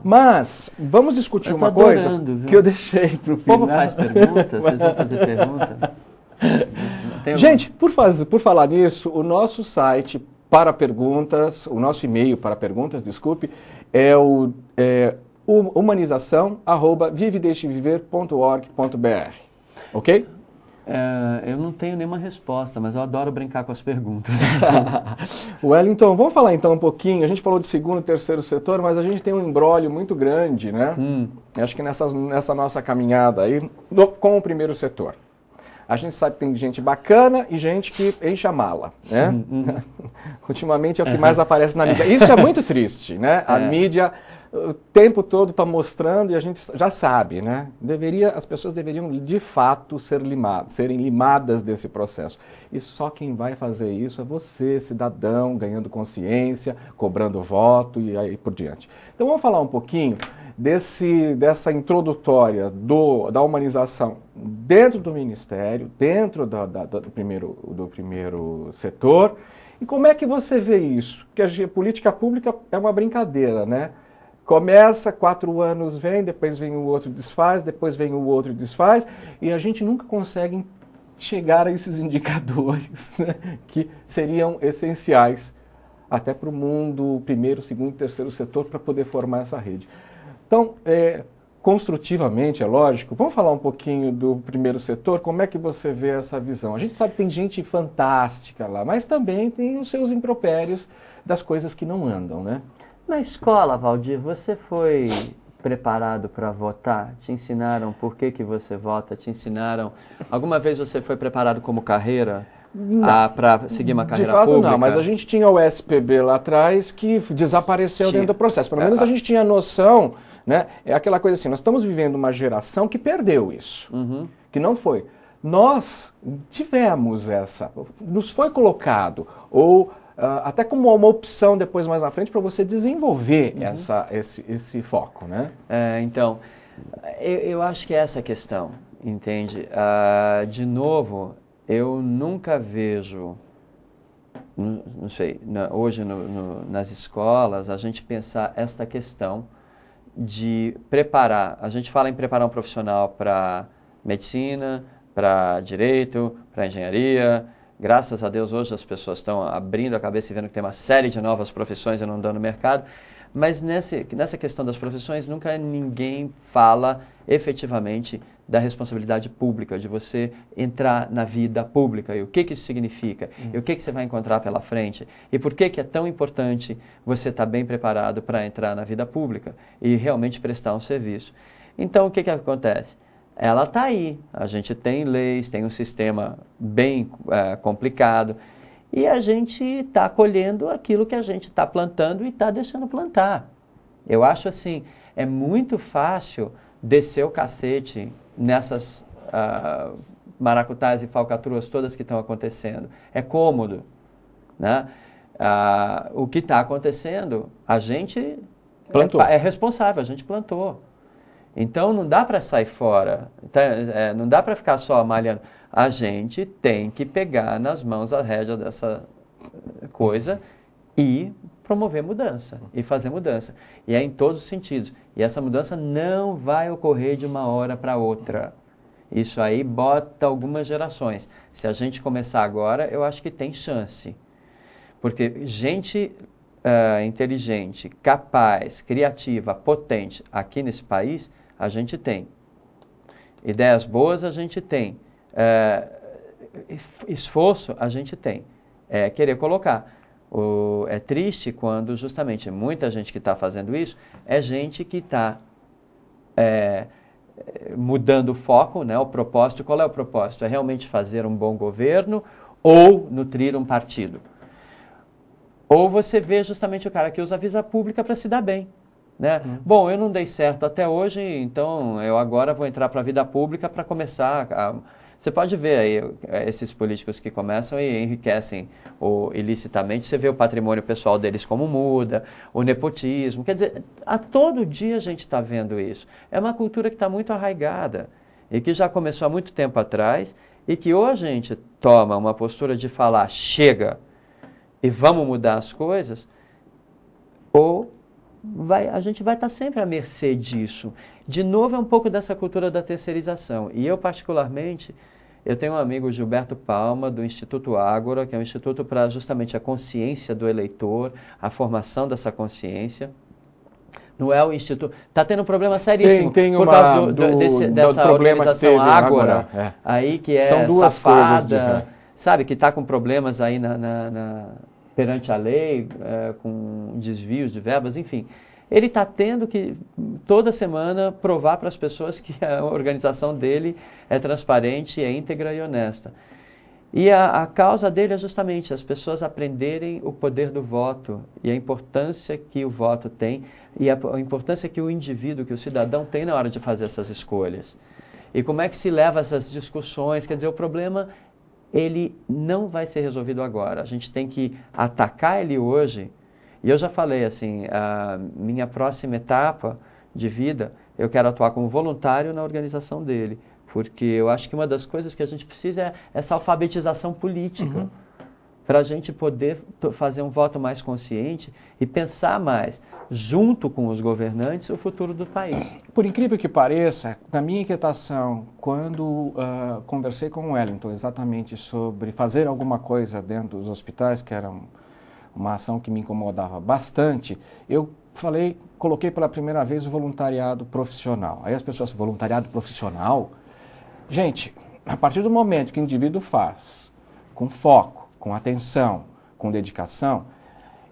A: Mas vamos discutir uma coisa que eu deixei para o final.
B: O povo faz perguntas, vocês vão fazer pergunta?
A: Gente, por falar nisso, o nosso site para perguntas, o nosso e-mail para perguntas, desculpe, é o humanização@vivedeixeviver.org.br. Ok?
B: Eu não tenho nenhuma resposta, mas eu adoro brincar com as perguntas.
A: Wellington, vamos falar então um pouquinho. A gente falou de segundo e terceiro setor, mas a gente tem um imbróglio muito grande, né? Acho que nessa nossa caminhada aí com o primeiro setor. A gente sabe que tem gente bacana e gente que enche a mala, né? Ultimamente é o que mais aparece na mídia. Isso é muito triste, né? A mídia o tempo todo está mostrando e a gente já sabe, né? As pessoas deveriam de fato serem limadas desse processo. E só quem vai fazer isso é você, cidadão, ganhando consciência, cobrando voto e aí por diante. Então vamos falar um pouquinho dessa introdutória da humanização dentro do Ministério, dentro do primeiro setor. E como é que você vê isso? Porque a política pública é uma brincadeira, né? Começa, 4 anos vem, depois vem o outro desfaz, depois vem o outro desfaz, e a gente nunca consegue chegar a esses indicadores, né, que seriam essenciais até para o mundo, primeiro, segundo, terceiro setor, para poder formar essa rede. Então, construtivamente, é lógico, vamos falar um pouquinho do primeiro setor, como é que você vê essa visão? A gente sabe que tem gente fantástica lá, mas também tem os seus impropérios das coisas que não andam, né?
B: Na escola, Valdir, você foi preparado para votar? Te ensinaram por que você vota? Te ensinaram... Alguma vez você foi preparado como carreira para seguir uma carreira pública?
A: De fato não, mas a gente tinha o SPB lá atrás que desapareceu dentro do processo. Pelo menos a gente tinha noção, né? É aquela coisa assim, nós estamos vivendo uma geração que perdeu isso, que não foi. Nós tivemos nos foi colocado, ou... até como uma opção depois mais na frente para você desenvolver esse foco, né?
B: Então, eu acho que é essa a questão, entende? De novo, eu nunca vejo, não sei, hoje nas escolas, a gente pensar esta questão de preparar, a gente fala em preparar um profissional para medicina, para direito, para engenharia. Graças a Deus hoje as pessoas estão abrindo a cabeça e vendo que tem uma série de novas profissões inundando no mercado, mas nessa questão das profissões nunca ninguém fala efetivamente da responsabilidade pública, de você entrar na vida pública, e o que isso significa, e o que você vai encontrar pela frente, e por que é tão importante você estar bem preparado para entrar na vida pública e realmente prestar um serviço. Então, o que acontece? Ela está aí, a gente tem leis, tem um sistema bem complicado, e a gente está colhendo aquilo que a gente está plantando e está deixando plantar. Eu acho assim, é muito fácil descer o cacete nessas maracutaias e falcatruas todas que estão acontecendo. É cômodo, né? O que está acontecendo, a gente
A: plantou.
B: É responsável, a gente plantou. Então, não dá para sair fora, não dá para ficar só malhando. A gente tem que pegar nas mãos a rédea dessa coisa e promover mudança, e fazer mudança. E é em todos os sentidos. E essa mudança não vai ocorrer de uma hora para outra. Isso aí bota algumas gerações. Se a gente começar agora, eu acho que tem chance. Porque gente inteligente, capaz, criativa, potente aqui nesse país, a gente tem. Ideias boas a gente tem. Esforço a gente tem. Querer colocar. É triste quando justamente muita gente que está fazendo isso é gente que está mudando o foco, né, o propósito. Qual é o propósito? É realmente fazer um bom governo ou nutrir um partido? Ou você vê justamente o cara que usa a visa pública para se dar bem. Né? Bom, eu não dei certo até hoje, então eu agora vou entrar para a vida pública para começar a... Você pode ver aí esses políticos que começam e enriquecem ilicitamente, você vê o patrimônio pessoal deles como muda, o nepotismo, quer dizer, a todo dia a gente está vendo isso. É uma cultura que está muito arraigada e que já começou há muito tempo atrás e que ou a gente toma uma postura de falar chega e vamos mudar as coisas, ou a gente vai estar sempre à mercê disso. De novo, é um pouco dessa cultura da terceirização. E eu, particularmente, eu tenho um amigo, Gilberto Palma, do Instituto Ágora, que é um instituto para justamente a consciência do eleitor, a formação dessa consciência. Não é o instituto... Está tendo um problema seríssimo por causa dessa organização Ágora, aí que
A: São duas
B: safada, sabe, que está com problemas aí perante a lei, com desvios de verbas, enfim. Ele está tendo que, toda semana, provar para as pessoas que a organização dele é transparente, é íntegra e honesta. E a causa dele é justamente as pessoas aprenderem o poder do voto e a importância que o voto tem e a importância que o indivíduo, que o cidadão tem na hora de fazer essas escolhas. E como é que se leva essas discussões? Quer dizer, o problema... ele não vai ser resolvido agora. A gente tem que atacar ele hoje. E eu já falei assim, a minha próxima etapa de vida, eu quero atuar como voluntário na organização dele. Porque eu acho que uma das coisas que a gente precisa é essa alfabetização política. Para a gente poder fazer um voto mais consciente e pensar mais, junto com os governantes, o futuro do país.
A: Por incrível que pareça, na minha inquietação, quando conversei com o Wellington exatamente sobre fazer alguma coisa dentro dos hospitais, que era uma ação que me incomodava bastante, eu coloquei pela primeira vez o voluntariado profissional. Aí as pessoas, voluntariado profissional? Gente, a partir do momento que o indivíduo faz, com foco, com atenção, com dedicação,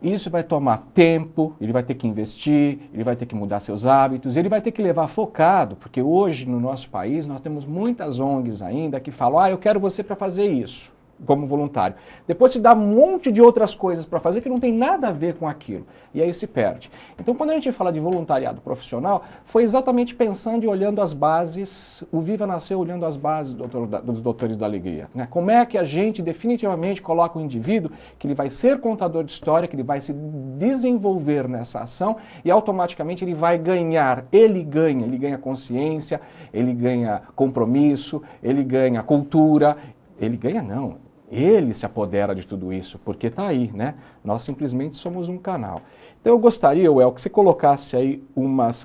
A: isso vai tomar tempo, ele vai ter que investir, ele vai ter que mudar seus hábitos, ele vai ter que levar focado, porque hoje no nosso país nós temos muitas ONGs ainda que falam, eu quero você para fazer isso, como voluntário. Depois se dá um monte de outras coisas para fazer que não tem nada a ver com aquilo, e aí se perde. Então quando a gente fala de voluntariado profissional, foi exatamente pensando e olhando as bases, o Viva nasceu olhando as bases dos Doutores da Alegria. Né? Como é que a gente definitivamente coloca o indivíduo que ele vai ser contador de história, que ele vai se desenvolver nessa ação e automaticamente ele vai ganhar, ele ganha consciência, ele ganha compromisso, ele ganha cultura, ele ganha não. Ele se apodera de tudo isso, porque está aí, né? Nós simplesmente somos um canal. Então eu gostaria, Well, que você colocasse aí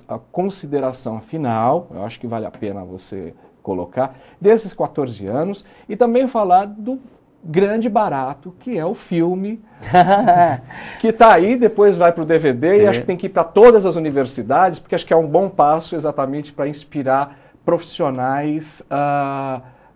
A: a consideração final, eu acho que vale a pena você colocar, desses 14 anos, e também falar do grande barato, que é o filme, que está aí, depois vai para o DVD, e acho que tem que ir para todas as universidades, porque acho que é um bom passo exatamente para inspirar profissionais,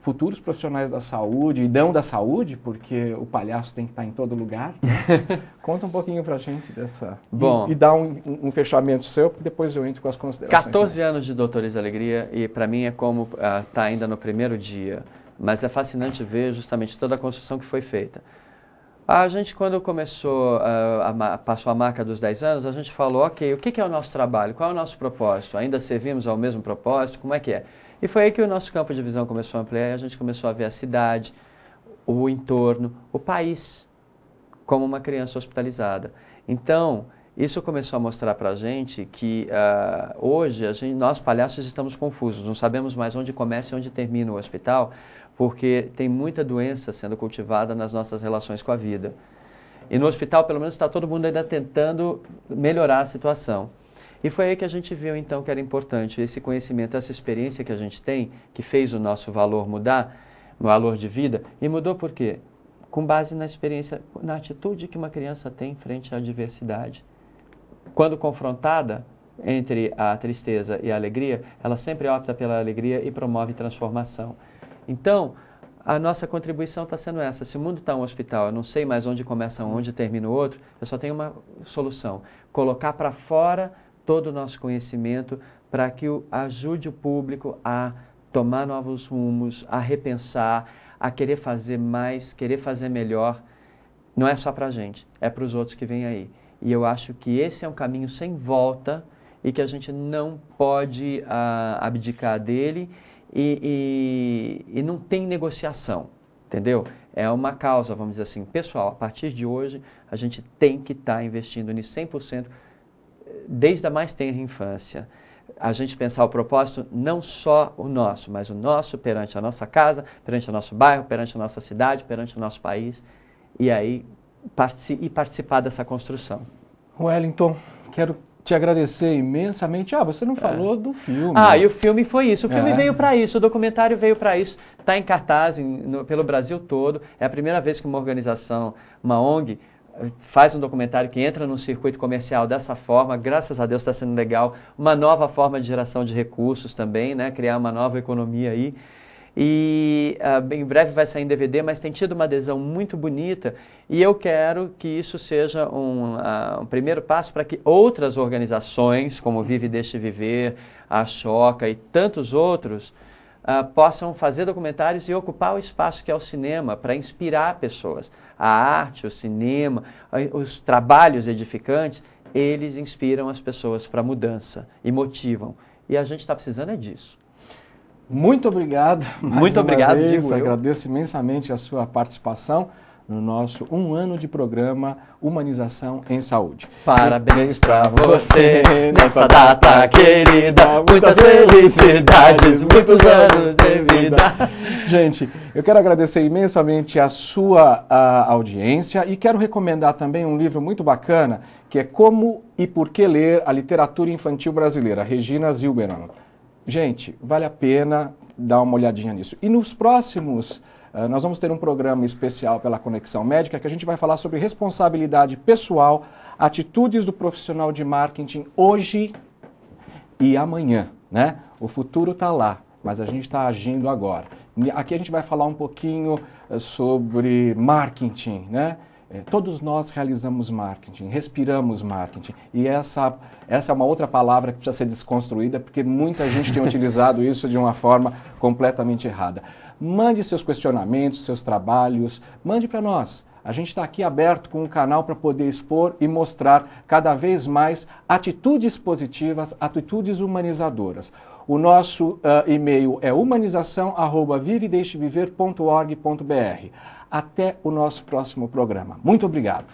A: futuros profissionais da saúde, e não da saúde, porque o palhaço tem que estar em todo lugar. Né? Conta um pouquinho para a gente dessa...
B: Bom,
A: e dá um fechamento seu, porque depois eu entro com as considerações.
B: 14 anos de Doutores da Alegria, e para mim é como tá ainda no primeiro dia, mas é fascinante ver justamente toda a construção que foi feita. A gente, quando começou, passou a marca dos 10 anos, a gente falou, ok, o que é o nosso trabalho? Qual é o nosso propósito? Ainda servimos ao mesmo propósito? Como é que é? E foi aí que o nosso campo de visão começou a ampliar e a gente começou a ver a cidade, o entorno, o país, como uma criança hospitalizada. Então, isso começou a mostrar para a gente que hoje nós palhaços estamos confusos, não sabemos mais onde começa e onde termina o hospital, porque tem muita doença sendo cultivada nas nossas relações com a vida. E no hospital, pelo menos, está todo mundo ainda tentando melhorar a situação. E foi aí que a gente viu, então, que era importante esse conhecimento, essa experiência que a gente tem, que fez o nosso valor mudar, o valor de vida, e mudou por quê? Com base na experiência, na atitude que uma criança tem frente à adversidade. Quando confrontada entre a tristeza e a alegria, ela sempre opta pela alegria e promove transformação. Então, a nossa contribuição está sendo essa. Se o mundo está um hospital, eu não sei mais onde começa um, onde termina o outro, eu só tenho uma solução. Colocar para fora todo o nosso conhecimento para que ajude o público a tomar novos rumos, a repensar, a querer fazer mais, querer fazer melhor. Não é só para a gente, é para os outros que vêm aí. E eu acho que esse é um caminho sem volta e que a gente não pode abdicar dele e não tem negociação, entendeu? É uma causa, vamos dizer assim, pessoal. A partir de hoje, a gente tem que estar investindo nisso 100%, desde a mais tenra infância. A gente pensar o propósito, não só o nosso, mas o nosso perante a nossa casa, perante o nosso bairro, perante a nossa cidade, perante o nosso país, e aí participar dessa construção.
A: Wellington, quero te agradecer imensamente. Você não falou do filme.
B: E o filme foi isso. O filme veio para isso, o documentário veio para isso. Está em cartaz pelo Brasil todo. É a primeira vez que uma organização, uma ONG, faz um documentário que entra num circuito comercial dessa forma. Graças a Deus está sendo legal. Uma nova forma de geração de recursos também, né? Criar uma nova economia aí. E em breve vai sair em DVD, mas tem tido uma adesão muito bonita e eu quero que isso seja um primeiro passo para que outras organizações, como Vive e Deixe Viver, a Choca e tantos outros, possam fazer documentários e ocupar o espaço que é o cinema para inspirar pessoas. A arte, o cinema, os trabalhos edificantes, eles inspiram as pessoas para mudança e motivam. E a gente está precisando disso.
A: Muito obrigado.
B: Muito obrigado, digo eu.
A: Agradeço imensamente a sua participação no nosso 1 ano de programa Humanização em Saúde.
B: Parabéns para você nessa data querida, muitas felicidades, muitos anos de vida.
A: Gente, eu quero agradecer imensamente a sua audiência e quero recomendar também um livro muito bacana, que é Como e Por que Ler a Literatura Infantil Brasileira, Regina Zilberman. Gente, vale a pena dar uma olhadinha nisso. E nos próximos, nós vamos ter um programa especial pela Conexão Médica, que a gente vai falar sobre responsabilidade pessoal, atitudes do profissional de marketing hoje e amanhã, né? O futuro está lá, mas a gente está agindo agora. Aqui a gente vai falar um pouquinho sobre marketing, né? Todos nós realizamos marketing, respiramos marketing. E essa é uma outra palavra que precisa ser desconstruída, porque muita gente tem utilizado isso de uma forma completamente errada. Mande seus questionamentos, seus trabalhos, mande para nós. A gente está aqui aberto com um canal para poder expor e mostrar cada vez mais atitudes positivas, atitudes humanizadoras. O nosso e-mail é humanização@vivedeixeviver.org.br. Até o nosso próximo programa. Muito obrigado.